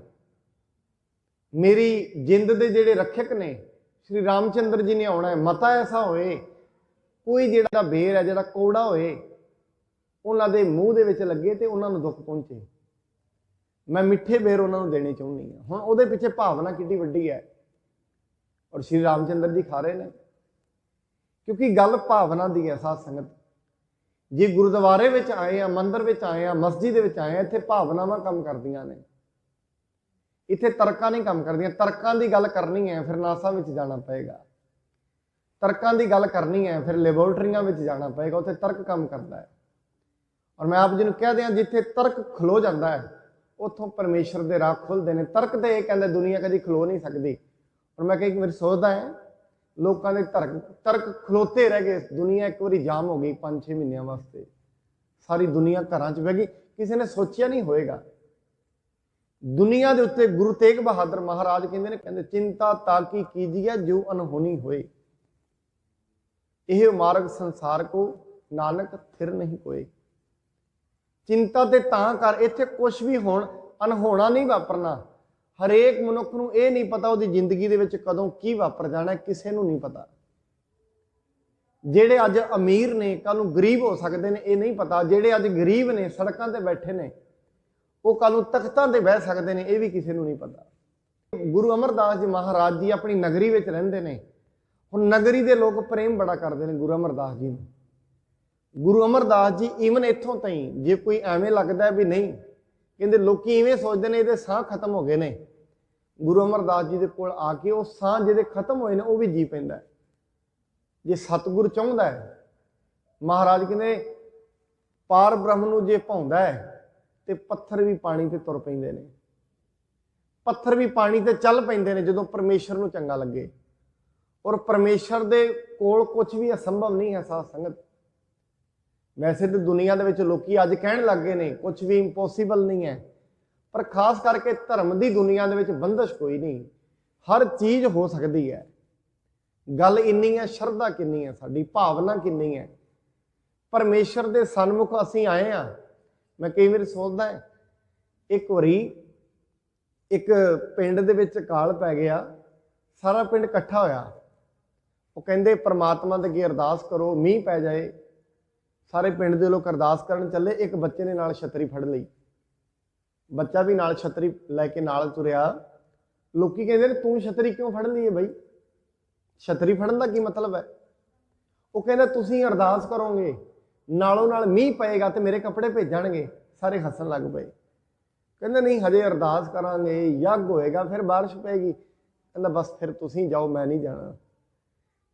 ਮੇਰੀ ਜਿੰਦ ਦੇ ਜਿਹੜੇ ਰੱਖਿਅਕ ਨੇ ਸ਼੍ਰੀ ਰਾਮਚੰਦਰ ਜੀ ਨੇ ਆਉਣਾ ਹੈ। ਮਤਾ ਐਸਾ ਹੋਏ, ਕੋਈ ਜਿਹੜਾ ਬੇਰ ਹੈ ਜਿਹੜਾ ਕੋੜਾ ਹੋਏ ਉਹਨਾਂ ਦੇ ਮੂੰਹ ਦੇ ਵਿੱਚ ਲੱਗੇ ਤੇ ਉਹਨਾਂ ਨੂੰ ਦੁੱਖ ਪਹੁੰਚੇ। ਮੈਂ ਮਿੱਠੇ ਬੇਰ ਉਹਨਾਂ ਨੂੰ ਦੇਣੇ ਚਾਹੁੰਦੀ ਹਾਂ। ਹੁਣ ਉਹਦੇ ਪਿੱਛੇ ਭਾਵਨਾ ਕਿੰਨੀ ਵੱਡੀ ਹੈ, ਔਰ ਸ਼੍ਰੀ ਰਾਮਚੰਦਰ ਜੀ ਖਾ ਰਹੇ ਨੇ, ਕਿਉਂਕਿ ਗੱਲ ਭਾਵਨਾ ਦੀ ਹੈ। ਸਾਧ ਸੰਗਤ, ਜੇ ਗੁਰਦੁਆਰੇ ਵਿੱਚ ਆਏ ਆ, ਮੰਦਿਰ ਵਿੱਚ ਆਏ ਆ, ਮਸਜਿਦ ਵਿੱਚ ਆਏ ਆ, ਇੱਥੇ ਭਾਵਨਾਵਾਂ ਕੰਮ ਕਰਦੀਆਂ ਨੇ, ਇੱਥੇ ਤਰਕਾਂ ਨਹੀਂ ਕੰਮ ਕਰਦੀਆਂ। ਤਰਕਾਂ ਦੀ ਗੱਲ ਕਰਨੀ ਹੈ ਫਿਰ ਨਾਸਾ ਵਿੱਚ ਜਾਣਾ ਪਏਗਾ, ਤਰਕਾਂ ਦੀ ਗੱਲ ਕਰਨੀ ਹੈ ਫਿਰ ਲੈਬੋਰਟਰੀਆਂ ਵਿੱਚ ਜਾਣਾ ਪਏਗਾ, ਉੱਥੇ ਤਰਕ ਕੰਮ ਕਰਦਾ ਹੈ। ਔਰ ਮੈਂ ਆਪ ਜੀ ਨੂੰ ਕਹਿ ਦਿਆਂ, ਜਿੱਥੇ ਤਰਕ ਖਲੋ ਜਾਂਦਾ ਹੈ ਉੱਥੋਂ ਪਰਮੇਸ਼ਰ ਦੇ ਰਾਹ ਖੁੱਲ੍ਹਦੇ ਨੇ। ਤਰਕ ਤੇ ਇਹ ਕਹਿੰਦੇ ਦੁਨੀਆ ਕਦੀ ਖਲੋ ਨਹੀਂ ਸਕਦੀ। ਔਰ ਮੈਂ ਕਈ ਵਾਰੀ ਸੋਚਦਾ ਹੈ ਲੋਕਾਂ ਦੇ ਤਰਕ ਖਲੋਤੇ ਰਹਿ ਗਏ। ਦੁਨੀਆ ਇੱਕ ਵਾਰੀ ਜਾਮ ਹੋ ਗਈ 5-6 ਮਹੀਨਿਆਂ ਵਾਸਤੇ, ਸਾਰੀ ਦੁਨੀਆ ਘਰਾਂ 'ਚ ਬਹਿ ਗਈ। ਕਿਸੇ ਨੇ ਸੋਚਿਆ ਨਹੀਂ ਹੋਏਗਾ ਦੁਨੀਆ ਦੇ ਉੱਤੇ ਗੁਰੂ ਤੇਗ ਬਹਾਦਰ ਮਹਾਰਾਜ ਕਹਿੰਦੇ ਨੇ, ਕਹਿੰਦੇ ਚਿੰਤਾ ਤਾਕੀ ਕੀਜੀਏ ਜੋ ਅਨਹੋਣੀ ਹੋਏ, ਇਹ ਮਾਰਗ ਸੰਸਾਰ ਕੋ ਨਾਨਕ ਥਿਰ ਨਹੀਂ ਕੋਏ। ਚਿੰਤਾ ਤੇ ਤਾਂ ਕਰ, ਇੱਥੇ ਕੁਝ ਵੀ ਹੋਣ ਅਨਹੋਣਾ ਨਹੀਂ ਵਾਪਰਨਾ। ਹਰੇਕ ਮਨੁੱਖ ਨੂੰ ਇਹ ਨਹੀਂ ਪਤਾ ਉਹਦੀ ਜ਼ਿੰਦਗੀ ਦੇ ਵਿੱਚ ਕਦੋਂ ਕੀ ਵਾਪਰ ਜਾਣਾ, ਕਿਸੇ ਨੂੰ ਨਹੀਂ ਪਤਾ। ਜਿਹੜੇ ਅੱਜ ਅਮੀਰ ਨੇ ਕੱਲ ਨੂੰ ਗਰੀਬ ਹੋ ਸਕਦੇ ਨੇ, ਇਹ ਨਹੀਂ ਪਤਾ। ਜਿਹੜੇ ਅੱਜ ਗਰੀਬ ਨੇ ਸੜਕਾਂ ਤੇ ਬੈਠੇ ਨੇ, ਉਹ ਕੱਲ ਨੂੰ ਤਖਤਾਂ ਤੇ ਬਹਿ ਸਕਦੇ ਨੇ, ਇਹ ਵੀ ਕਿਸੇ ਨੂੰ ਨਹੀਂ ਪਤਾ। ਗੁਰੂ ਅਮਰਦਾਸ ਜੀ ਮਹਾਰਾਜ ਜੀ ਆਪਣੀ ਨਗਰੀ ਵਿੱਚ ਰਹਿੰਦੇ ਨੇ। ਹੁਣ ਨਗਰੀ ਦੇ ਲੋਕ ਪ੍ਰੇਮ ਬੜਾ ਕਰਦੇ ਨੇ ਗੁਰੂ ਅਮਰਦਾਸ ਜੀ ਨੂੰ। ਗੁਰੂ ਅਮਰਦਾਸ ਜੀ ਈਵਨ ਇੱਥੋਂ ਤਾਈਂ, ਜੇ ਕੋਈ ਐਵੇਂ ਲੱਗਦਾ ਵੀ ਨਹੀਂ, ਕਹਿੰਦੇ ਲੋਕੀ ਇਵੇਂ ਸੋਚਦੇ ਨੇ ਇਹਦੇ ਸਾਹ ਖਤਮ ਹੋ ਗਏ ਨੇ, ਗੁਰੂ ਅਮਰਦਾਸ ਜੀ ਦੇ ਕੋਲ ਆ ਕੇ ਉਹ ਸਾਹ ਜਿਹਦੇ ਖਤਮ ਹੋਏ ਨੇ ਉਹ ਵੀ ਜੀ ਪੈਂਦਾ। ਜੇ ਸਤਿਗੁਰ ਚਾਹੁੰਦਾ ਹੈ, ਮਹਾਰਾਜ ਕਹਿੰਦੇ ਪਾਰ ਬ੍ਰਹਮ ਨੂੰ ਜੇ ਭਾਉਂਦਾ ਹੈ ਤੇ ਪੱਥਰ ਵੀ ਪਾਣੀ ਤੇ ਤੁਰ ਪੈਂਦੇ ਨੇ, ਪੱਥਰ ਵੀ ਪਾਣੀ ਤੇ ਚੱਲ ਪੈਂਦੇ ਨੇ ਜਦੋਂ ਪਰਮੇਸ਼ਰ ਨੂੰ ਚੰਗਾ ਲੱਗੇ। ਔਰ ਪਰਮੇਸ਼ਰ ਦੇ ਕੋਲ ਕੁਝ ਵੀ ਅਸੰਭਵ ਨਹੀਂ ਹੈ। ਸਾਧ ਸੰਗਤ, ਵੈਸੇ ਤਾਂ ਦੁਨੀਆ ਦੇ ਵਿੱਚ ਲੋਕੀ ਅੱਜ ਕਹਿਣ ਲੱਗ ਗਏ ਨੇ ਕੁਝ ਵੀ ਇੰਪੋਸੀਬਲ ਨਹੀਂ ਹੈ, ਪਰ ਖਾਸ ਕਰਕੇ ਧਰਮ ਦੀ ਦੁਨੀਆ ਦੇ ਵਿੱਚ ਬੰਦਸ਼ ਕੋਈ ਨਹੀਂ, ਹਰ ਚੀਜ਼ ਹੋ ਸਕਦੀ ਹੈ। ਗੱਲ ਇੰਨੀ ਹੈ, ਸ਼ਰਧਾ ਕਿੰਨੀ ਹੈ, ਸਾਡੀ ਭਾਵਨਾ ਕਿੰਨੀ ਹੈ। ਪਰਮੇਸ਼ਰ ਦੇ ਸਨਮੁਖ ਅਸੀਂ ਆਏ ਹਾਂ। ਮੈਂ ਕਈ ਵਾਰੀ ਸੋਚਦਾ, ਇੱਕ ਵਾਰੀ ਇੱਕ ਪਿੰਡ ਦੇ ਵਿੱਚ ਅਕਾਲ ਪੈ ਗਿਆ, ਸਾਰਾ ਪਿੰਡ ਇਕੱਠਾ ਹੋਇਆ। ਉਹ ਕਹਿੰਦੇ ਪ੍ਰਮਾਤਮਾ ਦੇ ਅੱਗੇ ਅਰਦਾਸ ਕਰੋ ਮੀਂਹ ਪੈ ਜਾਏ। ਸਾਰੇ ਪਿੰਡ ਦੇ ਲੋਕ ਅਰਦਾਸ ਕਰਨ ਚੱਲੇ। ਇੱਕ ਬੱਚੇ ਨੇ ਨਾਲ ਛਤਰੀ ਫੜ ਲਈ, ਬੱਚਾ ਵੀ ਨਾਲ ਛਤਰੀ ਲੈ ਕੇ ਨਾਲ ਤੁਰਿਆ। ਲੋਕੀ ਕਹਿੰਦੇ ਨੇ ਤੂੰ ਛਤਰੀ ਕਿਉਂ ਫੜ ਲਈ ਹੈ ਬਈ, ਛਤਰੀ ਫੜਨ ਦਾ ਕੀ ਮਤਲਬ ਹੈ? ਉਹ ਕਹਿੰਦਾ ਤੁਸੀਂ ਅਰਦਾਸ ਕਰੋਗੇ ਨਾਲੋਂ ਨਾਲ ਮੀਂਹ ਪਏਗਾ ਤੇ ਮੇਰੇ ਕੱਪੜੇ ਭੇਜਣਗੇ। ਸਾਰੇ ਹੱਸਣ ਲੱਗ ਪਏ। ਕਹਿੰਦੇ ਨਹੀਂ, ਹਜੇ ਅਰਦਾਸ ਕਰਾਂਗੇ, ਯੱਗ ਹੋਏਗਾ, ਫਿਰ ਬਾਰਿਸ਼ ਪਏਗੀ। ਕਹਿੰਦਾ ਬਸ ਫਿਰ ਤੁਸੀਂ ਜਾਓ, ਮੈਂ ਨਹੀਂ ਜਾਣਾ।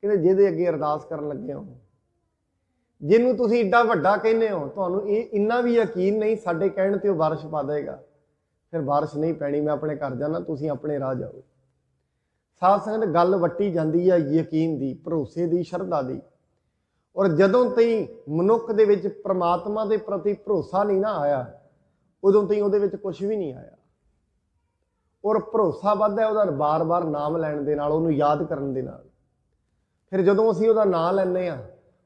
ਕਹਿੰਦੇ ਜਿਹਦੇ ਅੱਗੇ ਅਰਦਾਸ ਕਰਨ ਲੱਗੇ ਹੋ, ਜਿਹਨੂੰ ਤੁਸੀਂ ਏਡਾ ਵੱਡਾ ਕਹਿੰਦੇ ਹੋ, ਤੁਹਾਨੂੰ ਇਹ ਇੰਨਾ ਵੀ ਯਕੀਨ ਨਹੀਂ ਸਾਡੇ ਕਹਿਣ ਤੇ ਉਹ ਬਾਰਿਸ਼ ਪਾ ਦੇਗਾ, ਫਿਰ ਬਾਰਿਸ਼ ਨਹੀਂ ਪੈਣੀ, ਮੈਂ ਆਪਣੇ ਘਰ ਜਾਣਾ, ਤੁਸੀਂ ਆਪਣੇ ਰਾਹ ਜਾਓ। ਸਾਧ ਸੰਗਤ, ਗੱਲ ਵੱਟੀ ਜਾਂਦੀ ਹੈ ਯਕੀਨ ਦੀ, ਭਰੋਸੇ ਦੀ, ਸ਼ਰਧਾ ਦੀ। ਔਰ ਜਦੋਂ ਤਾਈਂ ਮਨੁੱਖ ਦੇ ਵਿੱਚ ਪ੍ਰਮਾਤਮਾ ਦੇ ਪ੍ਰਤੀ ਭਰੋਸਾ ਨਹੀਂ ਨਾ ਆਇਆ, ਉਦੋਂ ਤਾਈਂ ਉਹਦੇ ਵਿੱਚ ਕੁਝ ਵੀ ਨਹੀਂ ਆਇਆ। ਔਰ ਭਰੋਸਾ ਵੱਧਦਾ ਉਹਦਾ ਬਾਰ-ਬਾਰ ਨਾਮ ਲੈਣ ਦੇ ਨਾਲ, ਉਹਨੂੰ ਯਾਦ ਕਰਨ ਦੇ ਨਾਲ। ਫਿਰ ਜਦੋਂ ਅਸੀਂ ਉਹਦਾ ਨਾਂ ਲੈਂਦੇ ਹਾਂ,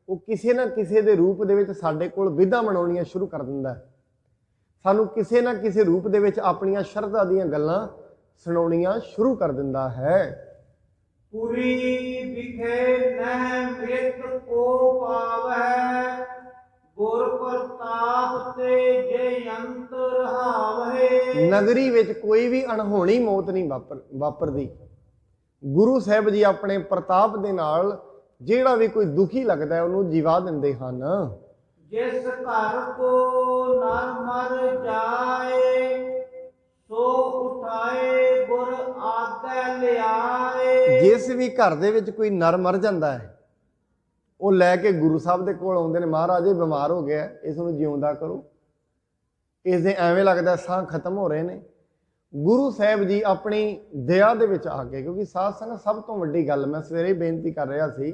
ਉਹ ਕਿਸੇ ਨਾ ਕਿਸੇ ਦੇ ਰੂਪ ਦੇ ਵਿੱਚ ਸਾਡੇ ਕੋਲ ਵਿਧਾਂ ਬਣਾਉਣੀਆਂ ਸ਼ੁਰੂ ਕਰ ਦਿੰਦਾ ਹੈ। ਸਾਨੂੰ ਕਿਸੇ ਨਾ ਕਿਸੇ ਰੂਪ ਦੇ ਵਿੱਚ ਆਪਣੀਆਂ ਸ਼ਰਧਾ ਦੀਆਂ ਗੱਲਾਂ ਸੁਣਾਉਣੀਆਂ ਸ਼ੁਰੂ ਕਰ ਦਿੰਦਾ ਹੈ। ਪੁਰੀ ਵਿਖੇ ਨਹਿ ਮ੍ਰਿਤ ਕੋ ਪਾਵੈ, ਗੁਰ ਪ੍ਰਤਾਪ ਤੇ ਜੇ ਅੰਤ ਰਹਾਵੈ। ਨਗਰੀ ਵਿੱਚ ਕੋਈ ਵੀ ਅਣਹੋਣੀ ਮੌਤ ਨਹੀਂ ਵਾਪਰਦੀ। ਗੁਰੂ ਸਾਹਿਬ ਜੀ ਆਪਣੇ ਪ੍ਰਤਾਪ ਦੇ ਨਾਲ ਜਿਹੜਾ ਵੀ ਕੋਈ ਦੁਖੀ ਲੱਗਦਾ ਉਹਨੂੰ ਜਿਵਾ ਦਿੰਦੇ ਹਨ। ਜਿਸ ਘਰ ਕੋ ਨਰ ਮਰ ਜਾਏ, ਸੋ ਉਠਾਏ ਗੁਰ ਆਗੈ ਲਿਆਏ। ਜਿਸ ਵੀ ਘਰ ਦੇ ਵਿੱਚ ਕੋਈ ਨਰ ਮਰ ਜਾਂਦਾ ਹੈ, ਉਹ ਲੈ ਕੇ ਗੁਰੂ ਸਾਹਿਬ ਦੇ ਕੋਲ ਆਉਂਦੇ ਨੇ। ਮਹਾਰਾਜ ਇਹ ਬਿਮਾਰ ਹੋ ਗਿਆ, ਇਸ ਨੂੰ ਜਿਉਂਦਾ ਕਰੋ, ਇਸ ਦੇ ਐਵੇਂ ਲੱਗਦਾ ਸਾਹ ਖਤਮ ਹੋ ਰਹੇ ਨੇ। ਗੁਰੂ ਸਾਹਿਬ ਜੀ ਆਪਣੀ ਦਇਆ ਦੇ ਵਿੱਚ ਆ ਕੇ, ਕਿਉਂਕਿ ਸਾਧ ਸੰਗਤ ਸਭ ਤੋਂ ਵੱਡੀ ਗੱਲ ਮੈਂ ਸਵੇਰੇ ਬੇਨਤੀ ਕਰ ਰਿਹਾ ਸੀ,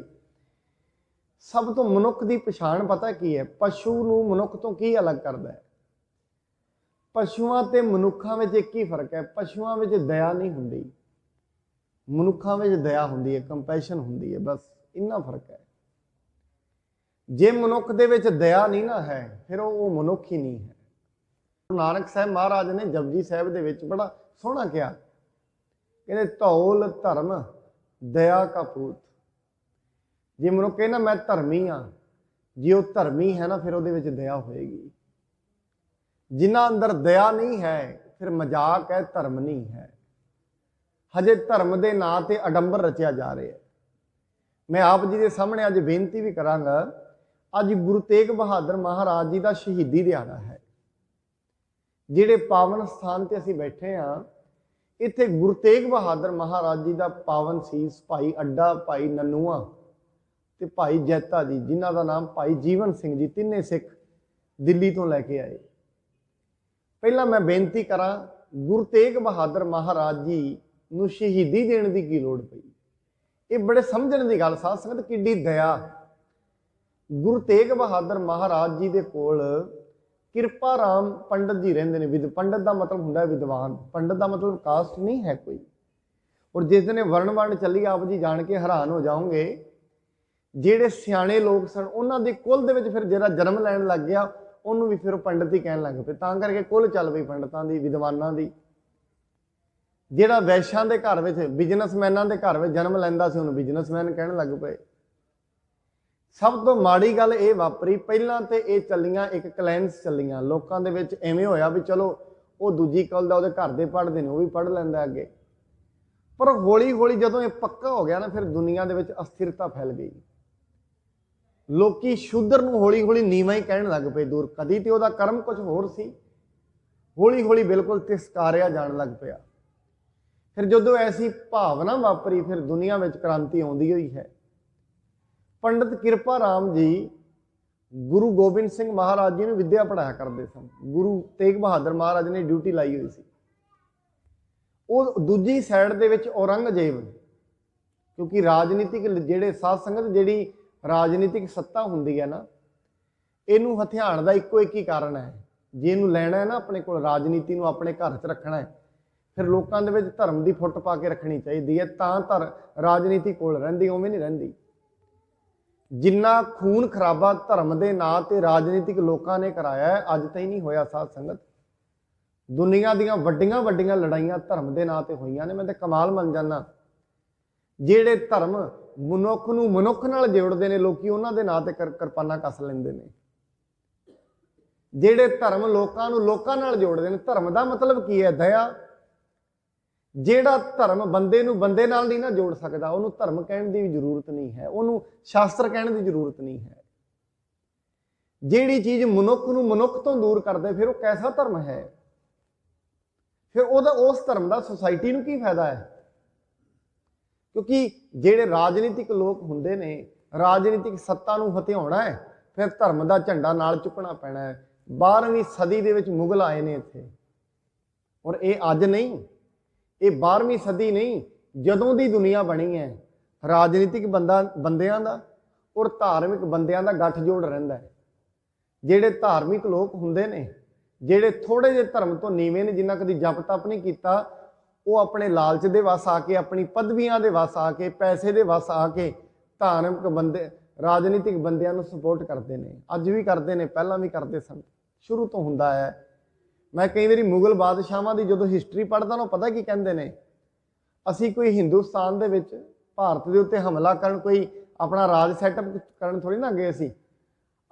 ਸਭ ਤੋਂ ਮਨੁੱਖ ਦੀ ਪਛਾਣ ਪਤਾ ਕੀ ਹੈ? ਪਸ਼ੂ ਨੂੰ ਮਨੁੱਖ ਤੋਂ ਕੀ ਅਲੱਗ ਕਰਦਾ ਹੈ? ਪਸ਼ੂਆਂ ਤੇ ਮਨੁੱਖਾਂ ਵਿੱਚ ਇੱਕ ਹੀ ਫਰਕ ਹੈ, ਪਸ਼ੂਆਂ ਵਿੱਚ ਦਇਆ ਨਹੀਂ ਹੁੰਦੀ, ਮਨੁੱਖਾਂ ਵਿੱਚ ਦਇਆ ਹੁੰਦੀ ਹੈ, ਕੰਪੈਸ਼ਨ ਹੁੰਦੀ ਹੈ, ਬਸ ਇੰਨਾ ਫਰਕ ਹੈ। ਜੇ ਮਨੁੱਖ ਦੇ ਵਿੱਚ ਦਇਆ ਨਹੀਂ ਨਾ ਹੈ, ਫਿਰ ਉਹ ਮਨੁੱਖ ਹੀ ਨਹੀਂ ਹੈ। ਨਾਨਕ ਸਾਹਿਬ ਮਹਾਰਾਜ ਨੇ ਜਪਜੀ ਸਾਹਿਬ ਦੇ ਵਿੱਚ ਬੜਾ ਸੋਹਣਾ ਕਿਹਾ, ਕਹਿੰਦੇ ਧੌਲ ਧਰਮ ਦਇਆ ਕਾ ਪੂਤ। ਜੇ ਮਨੁੱਖ ਕਹੇ ਨਾ ਮੈਂ ਧਰਮੀ ਹਾਂ, ਜੇ ਉਹ ਧਰਮੀ ਹੈ ਨਾ ਫਿਰ ਉਹਦੇ ਵਿੱਚ ਦਇਆ ਹੋਏਗੀ। ਜਿਨ੍ਹਾਂ ਅੰਦਰ ਦਇਆ ਨਹੀਂ ਹੈ ਫਿਰ ਮਜ਼ਾਕ ਹੈ, ਧਰਮ ਨਹੀਂ ਹੈ। ਹਜੇ ਧਰਮ ਦੇ ਨਾਂ ਤੇ ਅਡੰਬਰ ਰਚਿਆ ਜਾ ਰਿਹਾ ਹੈ। ਮੈਂ ਆਪ ਜੀ ਦੇ ਸਾਹਮਣੇ ਅੱਜ ਬੇਨਤੀ ਵੀ ਕਰਾਂਗਾ, ਅੱਜ ਗੁਰੂ ਤੇਗ ਬਹਾਦਰ ਮਹਾਰਾਜ ਜੀ ਦਾ ਸ਼ਹੀਦੀ ਦਿਹਾੜਾ ਹੈ। ਜਿਹੜੇ ਪਾਵਨ ਸਥਾਨ ਤੇ ਅਸੀਂ ਬੈਠੇ ਹਾਂ, ਇੱਥੇ ਗੁਰੂ ਤੇਗ ਬਹਾਦਰ ਮਹਾਰਾਜ ਜੀ ਦਾ ਪਾਵਨ ਸੀਸ ਭਾਈ ਅੱਡਾ, ਭਾਈ ਨਨੂਆ ਤੇ ਭਾਈ ਜੈਤਾ ਜੀ, ਜਿਨ੍ਹਾਂ ਦਾ ਨਾਮ ਭਾਈ ਜੀਵਨ ਸਿੰਘ ਜੀ, ਤਿੰਨੇ ਸਿੱਖ ਦਿੱਲੀ ਤੋਂ ਲੈ ਕੇ ਆਏ। ਪਹਿਲਾਂ ਮੈਂ ਬੇਨਤੀ ਕਰਾਂ, ਗੁਰੂ ਤੇਗ ਬਹਾਦਰ ਮਹਾਰਾਜ ਜੀ ਨੂੰ ਸ਼ਹੀਦੀ ਦੇਣ ਦੀ ਕੀ ਲੋੜ ਪਈ? ਇਹ ਬੜੇ ਸਮਝਣ ਦੀ ਗੱਲ ਸਾਧ ਸੰਗਤ, ਕਿੱਡੀ ਦਇਆ। ਗੁਰੂ ਤੇਗ ਬਹਾਦਰ ਮਹਾਰਾਜ ਜੀ ਦੇ ਕੋਲ ਕਿਰਪਾ ਰਾਮ ਪੰਡਤ ਜੀ ਰਹਿੰਦੇ ਨੇ। ਪੰਡਤ ਦਾ ਮਤਲਬ ਹੁੰਦਾ ਹੈ ਵਿਦਵਾਨ, ਪੰਡਤ ਦਾ ਮਤਲਬ ਕਾਸਟ ਨਹੀਂ ਹੈ ਕੋਈ। ਔਰ ਜਿਸ ਦਿਨ ਵਰਣ ਵੰਡ ਚੱਲੀ, ਆਪ ਜੀ ਜਾਣ ਕੇ ਹੈਰਾਨ ਹੋ ਜਾਓਗੇ, ਜਿਹੜੇ ਸਿਆਣੇ ਲੋਕ ਸਨ ਉਹਨਾਂ ਦੇ ਕੁਲ ਦੇ ਵਿੱਚ ਫਿਰ ਜਿਹੜਾ ਜਨਮ ਲੈਣ ਲੱਗ ਗਿਆ ਉਹਨੂੰ ਵੀ ਫਿਰ ਪੰਡਤ ਹੀ ਕਹਿਣ ਲੱਗ ਪਏ। ਤਾਂ ਕਰਕੇ ਕੁਲ ਚੱਲ ਪਈ ਪੰਡਤਾਂ ਦੀ, ਵਿਦਵਾਨਾਂ ਦੀ। ਜਿਹੜਾ ਵੈਸ਼ਾਂ ਦੇ ਘਰ ਵਿੱਚ, ਬਿਜ਼ਨਸਮੈਨਾਂ ਦੇ ਘਰ ਵਿੱਚ ਜਨਮ ਲੈਂਦਾ ਸੀ ਉਹਨੂੰ ਬਿਜ਼ਨਸਮੈਨ ਕਹਿਣ ਲੱਗ ਪਏ। ਸਭ ਤੋਂ ਮਾੜੀ ਗੱਲ ਇਹ ਵਾਪਰੀ, ਪਹਿਲਾਂ ਤੇ ਇਹ ਚੱਲੀਆਂ ਇੱਕ ਕਲੈਂਸ ਚੱਲੀਆਂ ਲੋਕਾਂ ਦੇ ਵਿੱਚ। ਐਵੇਂ ਹੋਇਆ ਵੀ ਚਲੋ ਉਹ ਦੂਜੀ ਕੁਲ ਦਾ ਉਹਦੇ ਘਰ ਦੇ ਪੜ੍ਹਦੇ ਨੇ, ਉਹ ਵੀ ਪੜ੍ਹ ਲੈਂਦਾ ਅੱਗੇ। ਪਰ ਹੌਲੀ ਹੌਲੀ ਜਦੋਂ ਇਹ ਪੱਕਾ ਹੋ ਗਿਆ ਨਾ, ਫਿਰ ਦੁਨੀਆ ਦੇ ਵਿੱਚ ਅਸਥਿਰਤਾ ਫੈਲ ਗਈ। ਲੋਕੀ ਸ਼ੂਦਰ ਨੂੰ ਹੌਲੀ ਹੌਲੀ ਨੀਵਾਂ ਹੀ ਕਹਿਣ ਲੱਗ ਪਏ ਦੂਰ। ਕਦੀ ਤੇ ਉਹਦਾ ਕਰਮ ਕੁਝ ਹੋਰ ਸੀ, ਹੌਲੀ ਹੌਲੀ ਬਿਲਕੁਲ ਤਿਸਕਾਰਿਆ ਜਾਣ ਲੱਗ ਪਿਆ। ਫਿਰ ਜਦੋਂ ਐਸੀ ਭਾਵਨਾ ਵਾਪਰੀ, ਫਿਰ ਦੁਨੀਆ ਵਿੱਚ ਕ੍ਰਾਂਤੀ ਆਉਂਦੀ ਹੋਈ ਹੈ। ਪੰਡਤ ਕਿਰਪਾ ਰਾਮ ਜੀ ਗੁਰੂ ਗੋਬਿੰਦ ਸਿੰਘ ਮਹਾਰਾਜ ਜੀ ਨੂੰ ਵਿੱਦਿਆ ਪੜ੍ਹਾਇਆ ਕਰਦੇ ਸਨ। ਗੁਰੂ ਤੇਗ ਬਹਾਦਰ ਮਹਾਰਾਜ ਨੇ ਡਿਊਟੀ ਲਾਈ ਹੋਈ ਸੀ। ਉਹ ਦੂਜੀ ਸਾਈਡ ਦੇ ਵਿੱਚ ਔਰੰਗਜ਼ੇਬ, ਕਿਉਂਕਿ ਰਾਜਨੀਤਿਕ ਜਿਹੜੇ ਸਾਧ ਸੰਗਤ, ਜਿਹੜੀ ਰਾਜਨੀਤਿਕ ਸੱਤਾ ਹੁੰਦੀ ਹੈ ਨਾ, ਇਹਨੂੰ ਹਥਿਆਣ ਦਾ ਇੱਕੋ ਇੱਕ ਹੀ ਕਾਰਨ ਹੈ। ਜੇ ਇਹਨੂੰ ਲੈਣਾ ਹੈ ਨਾ ਆਪਣੇ ਕੋਲ, ਰਾਜਨੀਤੀ ਨੂੰ ਆਪਣੇ ਘਰ 'ਚ ਰੱਖਣਾ ਹੈ, ਫਿਰ ਲੋਕਾਂ ਦੇ ਵਿੱਚ ਧਰਮ ਦੀ ਫੁੱਟ ਪਾ ਕੇ ਰੱਖਣੀ ਚਾਹੀਦੀ ਹੈ, ਤਾਂ ਰਾਜਨੀਤੀ ਕੋਲ ਰਹਿੰਦੀ, ਉਵੇਂ ਨਹੀਂ ਰਹਿੰਦੀ। ਜਿੰਨਾ ਖੂਨ ਖਰਾਬਾ ਧਰਮ ਦੇ ਨਾਂ ਤੇ ਰਾਜਨੀਤਿਕ ਲੋਕਾਂ ਨੇ ਕਰਾਇਆ ਹੈ, ਅੱਜ ਤਾਈਂ ਨਹੀਂ ਹੋਇਆ ਸਾਧ ਸੰਗਤ। ਦੁਨੀਆ ਦੀਆਂ ਵੱਡੀਆਂ ਵੱਡੀਆਂ ਲੜਾਈਆਂ ਧਰਮ ਦੇ ਨਾਂ ਤੇ ਹੋਈਆਂ ਨੇ। ਮੈਂ ਤਾਂ ਕਮਾਲ ਮੰਨ ਜਾਂਦਾ, ਜਿਹੜੇ ਧਰਮ ਮਨੁੱਖ ਨੂੰ ਮਨੁੱਖ ਨਾਲ ਜੋੜਦੇ ਨੇ, ਲੋਕੀ ਉਹਨਾਂ ਦੇ ਨਾਂ ਤੇ ਕਿਰਪਾਨਾਂ ਕੱਸ ਲੈਂਦੇ ਨੇ। ਜਿਹੜੇ ਧਰਮ ਲੋਕਾਂ ਨੂੰ ਲੋਕਾਂ ਨਾਲ ਜੋੜਦੇ ਨੇ, ਧਰਮ ਦਾ ਮਤਲਬ ਕੀ ਹੈ? ਦਇਆ। ਜਿਹੜਾ ਧਰਮ ਬੰਦੇ ਨੂੰ ਬੰਦੇ ਨਾਲ ਨਹੀਂ ਨਾ ਜੋੜ ਸਕਦਾ, ਉਹਨੂੰ ਧਰਮ ਕਹਿਣ ਦੀ ਵੀ ਜ਼ਰੂਰਤ ਨਹੀਂ ਹੈ, ਉਹਨੂੰ ਸ਼ਾਸਤਰ ਕਹਿਣ ਦੀ ਜ਼ਰੂਰਤ ਨਹੀਂ ਹੈ। ਜਿਹੜੀ ਚੀਜ਼ ਮਨੁੱਖ ਨੂੰ ਮਨੁੱਖ ਤੋਂ ਦੂਰ ਕਰਦੇ, ਫਿਰ ਉਹ ਕੈਸਾ ਧਰਮ ਹੈ? ਫਿਰ ਉਹਦਾ ਉਸ ਧਰਮ ਦਾ ਸੁਸਾਇਟੀ ਨੂੰ ਕੀ ਫਾਇਦਾ ਹੈ? ਕਿਉਂਕਿ ਜਿਹੜੇ ਰਾਜਨੀਤਿਕ ਲੋਕ ਹੁੰਦੇ ਨੇ, ਰਾਜਨੀਤਿਕ ਸੱਤਾ ਨੂੰ ਹਥਿਆਉਣਾ ਹੈ, ਫਿਰ ਧਰਮ ਦਾ ਝੰਡਾ ਨਾਲ ਚੁੱਕਣਾ ਪੈਣਾ ਹੈ। 12ਵੀਂ ਸਦੀ ਦੇ ਵਿੱਚ ਮੁਗਲ ਆਏ ਨੇ ਇੱਥੇ, ਔਰ ਇਹ ਅੱਜ ਨਹੀਂ, ਇਹ 12ਵੀਂ ਸਦੀ ਨਹੀਂ, ਜਦੋਂ ਦੀ ਦੁਨੀਆ ਬਣੀ ਹੈ, ਰਾਜਨੀਤਿਕ ਬੰਦਿਆਂ ਦਾ ਔਰ ਧਾਰਮਿਕ ਬੰਦਿਆਂ ਦਾ ਗੱਠਜੋੜ ਰਹਿੰਦਾ ਹੈ। ਜਿਹੜੇ ਧਾਰਮਿਕ ਲੋਕ ਹੁੰਦੇ ਨੇ, ਜਿਹੜੇ ਥੋੜੇ ਜਿਹੇ ਧਰਮ ਤੋਂ ਨੀਵੇਂ ਨੇ, ਜਿਨ੍ਹਾਂ ਕਦੀ ਜਪ ਤਪ ਨਹੀਂ ਕੀਤਾ, ਉਹ ਆਪਣੇ ਲਾਲਚ ਦੇ ਵਸ ਆ ਕੇ, ਆਪਣੀ ਪਦਵੀਆਂ ਦੇ ਵਸ ਆ ਕੇ, ਪੈਸੇ ਦੇ ਵਸ ਆ ਕੇ ਧਾਰਮਿਕ ਬੰਦੇ, ਰਾਜਨੀਤਿਕ ਬੰਦਿਆਂ ਨੂੰ ਸਪੋਰਟ ਕਰਦੇ ਨੇ। ਅੱਜ ਵੀ ਕਰਦੇ ਨੇ, ਪਹਿਲਾਂ ਵੀ ਕਰਦੇ ਸਨ, ਸ਼ੁਰੂ ਤੋਂ ਹੁੰਦਾ ਹੈ। ਮੈਂ ਕਈ ਵਾਰੀ ਮੁਗਲ ਬਾਦਸ਼ਾਹਾਂ ਦੀ ਜਦੋਂ ਹਿਸਟਰੀ ਪੜ੍ਹਦਾ ਨਾ, ਪਤਾ ਕੀ ਕਹਿੰਦੇ ਨੇ? ਅਸੀਂ ਕੋਈ ਹਿੰਦੁਸਤਾਨ ਦੇ ਵਿੱਚ ਭਾਰਤ ਦੇ ਉੱਤੇ ਹਮਲਾ ਕਰਨ, ਕੋਈ ਆਪਣਾ ਰਾਜ ਸੈਟਅਪ ਕਰਨ ਥੋੜੀ ਨਾ ਗਏ ਸੀ।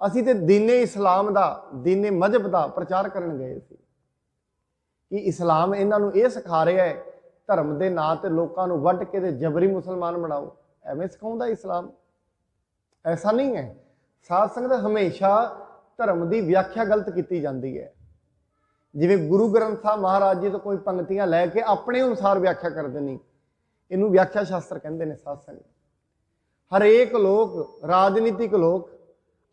ਅਸੀਂ ਤੇ ਦੀਨੇ ਇਸਲਾਮ ਦਾ, ਦੀਨੇ ਮਜ਼ਹਬ ਦਾ ਪ੍ਰਚਾਰ ਕਰਨ ਗਏ ਸੀ ਕਿ ਇਸਲਾਮ ਇਹਨਾਂ ਨੂੰ ਇਹ ਸਿਖਾ ਰਿਹਾ ਹੈ, ਧਰਮ ਦੇ ਨਾਂ ਤੇ ਲੋਕਾਂ ਨੂੰ ਵੱਢ ਕੇ ਤੇ ਜਬਰੀ ਮੁਸਲਮਾਨ ਬਣਾਓ। ਐਵੇਂ ਸਿਖਾਉਂਦਾ ਇਸਲਾਮ? ਐਸਾ ਨਹੀਂ ਹੈ। ਸਾਧ ਸੰਗਤ, ਹਮੇਸ਼ਾ ਧਰਮ ਦੀ ਵਿਆਖਿਆ ਗਲਤ ਕੀਤੀ ਜਾਂਦੀ ਹੈ। ਜਿਵੇਂ ਗੁਰੂ ਗ੍ਰੰਥ ਸਾਹਿਬ ਮਹਾਰਾਜ ਜੀ ਤੋਂ ਕੋਈ ਪੰਕਤੀਆਂ ਲੈ ਕੇ ਆਪਣੇ ਅਨੁਸਾਰ ਵਿਆਖਿਆ ਕਰਦੇ ਨਹੀਂ, ਇਹਨੂੰ ਵਿਆਖਿਆ ਸ਼ਾਸਤਰ ਕਹਿੰਦੇ ਨੇ। ਸਾਧ ਸੰਗਤ, ਹਰੇਕ ਲੋਕ, ਰਾਜਨੀਤਿਕ ਲੋਕ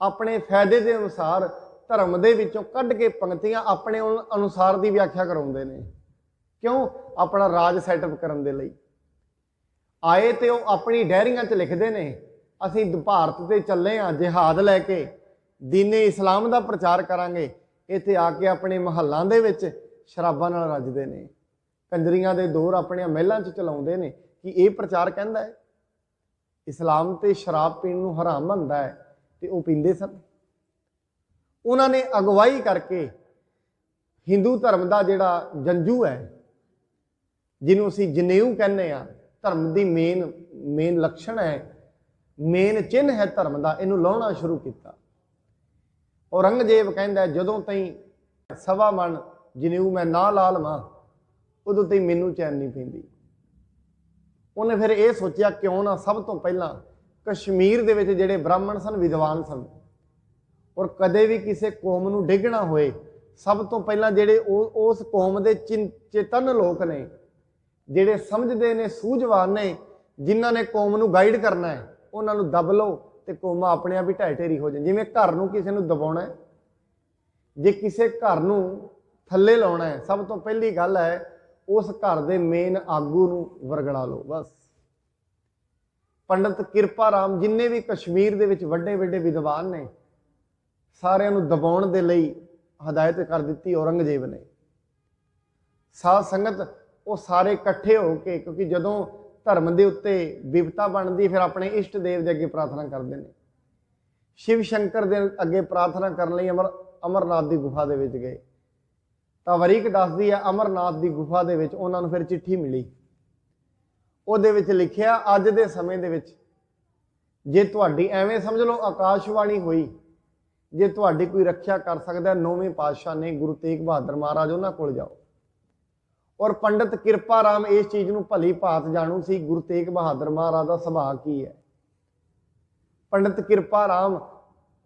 ਆਪਣੇ ਫਾਇਦੇ ਦੇ ਅਨੁਸਾਰ ਧਰਮ ਦੇ ਵਿੱਚੋਂ ਕੱਢ ਕੇ ਪੰਕਤੀਆਂ ਆਪਣੇ ਅਨੁਸਾਰ ਦੀ ਵਿਆਖਿਆ ਕਰਾਉਂਦੇ ਨੇ। ਕਿਉਂ? ਆਪਣਾ ਰਾਜ ਸੈਟਅਪ ਕਰਨ ਦੇ ਲਈ ਆਏ, ਤੇ ਉਹ ਆਪਣੀ ਡਾਇਰੀਆਂ 'ਚ ਲਿਖਦੇ ਨੇ, ਅਸੀਂ ਭਾਰਤ ਤੇ ਚੱਲੇ ਹਾਂ ਜਿਹਾਦ ਲੈ ਕੇ, ਦੀਨੇ ਇਸਲਾਮ ਦਾ ਪ੍ਰਚਾਰ ਕਰਾਂਗੇ। ਇੱਥੇ ਆ ਕੇ ਆਪਣੇ ਮਹੱਲਾਂ ਦੇ ਵਿੱਚ ਸ਼ਰਾਬਾਂ ਨਾਲ ਰੱਜਦੇ ਨੇ, ਕੰਜਰੀਆਂ ਦੇ ਦੌਰ ਆਪਣੀਆਂ ਮਹਿਲਾਂ 'ਚ ਚਲਾਉਂਦੇ ਨੇ ਕਿ ਇਹ ਪ੍ਰਚਾਰ ਕਹਿੰਦਾ ਹੈ ਇਸਲਾਮ ਤੇ ਸ਼ਰਾਬ ਪੀਣ ਨੂੰ ਹਰਾਮ ਮੰਨਦਾ ਹੈ, ਤੇ ਉਹ ਪੀਂਦੇ ਸਨ। ਉਹਨਾਂ ਨੇ ਅਗਵਾਈ ਕਰਕੇ ਹਿੰਦੂ ਧਰਮ ਦਾ ਜਿਹੜਾ ਜੰਜੂ ਹੈ, ਜਿਹਨੂੰ ਅਸੀਂ ਜਨੇਊ ਕਹਿੰਦੇ ਆ, ਧਰਮ ਦੀ ਮੇਨ ਲੱਛਣ ਹੈ, ਮੇਨ ਚਿੰਨ੍ਹ ਹੈ ਧਰਮ ਦਾ, ਇਹਨੂੰ ਲਾਉਣਾ ਸ਼ੁਰੂ ਕੀਤਾ। ਔਰੰਗਜ਼ੇਬ ਕਹਿੰਦਾ ਜਦੋਂ ਤਾਈਂ ਸਵਾ ਮਣ ਜਨੇਊ ਮੈਂ ਨਾ ਲਾ ਲਵਾਂ ਉਦੋਂ ਤਾਈਂ ਮੈਨੂੰ ਚੈਨ ਨਹੀਂ ਪੈਂਦੀ। ਉਹਨੇ ਫਿਰ ਇਹ ਸੋਚਿਆ ਕਿਉਂ ਨਾ ਸਭ ਤੋਂ ਪਹਿਲਾਂ ਕਸ਼ਮੀਰ ਦੇ ਵਿੱਚ ਜਿਹੜੇ ਬ੍ਰਾਹਮਣ ਸਨ, ਵਿਦਵਾਨ ਸਨ, ਔਰ ਕਦੇ ਵੀ ਕਿਸੇ ਕੌਮ ਨੂੰ ਡਿੱਗਣਾ ਹੋਏ ਸਭ ਤੋਂ ਪਹਿਲਾਂ ਜਿਹੜੇ ਉਸ ਕੌਮ ਦੇ ਚੇਤਨ ਲੋਕ ਨੇ, ਜਿਹੜੇ ਸਮਝਦੇ ਨੇ, ਸੂਝਵਾਨ ਨੇ, ਜਿਨ੍ਹਾਂ ਨੇ ਕੌਮ ਨੂੰ ਗਾਈਡ ਕਰਨਾ ਹੈ, ਉਹਨਾਂ ਨੂੰ ਦਬ ਲਓ ਤੇ ਕੌਮਾਂ ਆਪਣੇ ਆਪ ਹੀ ਢਹਿ ਢੇਰੀ ਹੋ ਜਾਣ। ਜਿਵੇਂ ਘਰ ਨੂੰ ਕਿਸੇ ਨੂੰ ਦਬਾਉਣਾ ਹੈ, ਜੇ ਕਿਸੇ ਘਰ ਨੂੰ ਥੱਲੇ ਲਾਉਣਾ ਹੈ, ਸਭ ਤੋਂ ਪਹਿਲੀ ਗੱਲ ਹੈ ਉਸ ਘਰ ਦੇ ਮੇਨ ਆਗੂ ਨੂੰ ਵਰਗਲਾ ਲਓ। ਬਸ ਪੰਡਤ ਕਿਰਪਾ ਰਾਮ, ਜਿੰਨੇ ਵੀ ਕਸ਼ਮੀਰ ਦੇ ਵਿੱਚ ਵੱਡੇ ਵੱਡੇ ਵਿਦਵਾਨ ਨੇ, ਸਾਰਿਆਂ ਨੂੰ ਦਬਾਉਣ ਦੇ ਲਈ ਹਦਾਇਤ ਕਰ ਦਿੱਤੀ ਔਰੰਗਜ਼ੇਬ ਨੇ। ਸਾਧ ਸੰਗਤ ਉਹ ਸਾਰੇ ਇਕੱਠੇ ਹੋ ਕੇ, ਕਿਉਂਕਿ ਜਦੋਂ ਧਰਮ ਦੇ ਉੱਤੇ ਵਿਪਤਾ ਬਣਦੀ ਫਿਰ ਆਪਣੇ ਇਸ਼ਟ ਦੇਵ ਦੇ ਅੱਗੇ ਪ੍ਰਾਰਥਨਾ ਕਰਦੇ ਨੇ। ਸ਼ਿਵ ਸ਼ੰਕਰ ਦੇ ਅੱਗੇ ਪ੍ਰਾਰਥਨਾ ਕਰਨ ਲਈ ਅਮਰਨਾਥ ਦੀ ਗੁਫਾ ਦੇ ਵਿੱਚ ਗਏ ਤਾਂ ਵਰੀਕ ਦੱਸਦੀ ਹੈ ਅਮਰਨਾਥ ਦੀ ਗੁਫਾ ਦੇ ਵਿੱਚ ਉਹਨਾਂ ਨੂੰ ਫਿਰ ਚਿੱਠੀ ਮਿਲੀ। ਉਹਦੇ ਵਿੱਚ ਲਿਖਿਆ, ਅੱਜ ਦੇ ਸਮੇਂ ਦੇ ਵਿੱਚ ਜੇ ਤੁਹਾਡੀ ਐਵੇਂ ਸਮਝ ਲਓ ਆਕਾਸ਼ਵਾਣੀ ਹੋਈ, ਜੇ ਤੁਹਾਡੀ ਕੋਈ ਰੱਖਿਆ ਕਰ ਸਕਦਾ, 9ਵੇਂ ਪਾਤਸ਼ਾਹ ਨੇ ਗੁਰੂ ਤੇਗ ਬਹਾਦਰ ਮਹਾਰਾਜ, ਉਹਨਾਂ ਕੋਲ ਜਾਓ। ਔਰ ਪੰਡਤ ਕਿਰਪਾ ਰਾਮ ਇਸ ਚੀਜ਼ ਨੂੰ ਭਲੀ ਭਾਂਤ ਜਾਣੂ ਸੀ ਗੁਰੂ ਤੇਗ ਬਹਾਦਰ ਮਹਾਰਾਜ ਦਾ ਸੁਭਾਅ ਕੀ ਹੈ। ਪੰਡਤ ਕਿਰਪਾ ਰਾਮ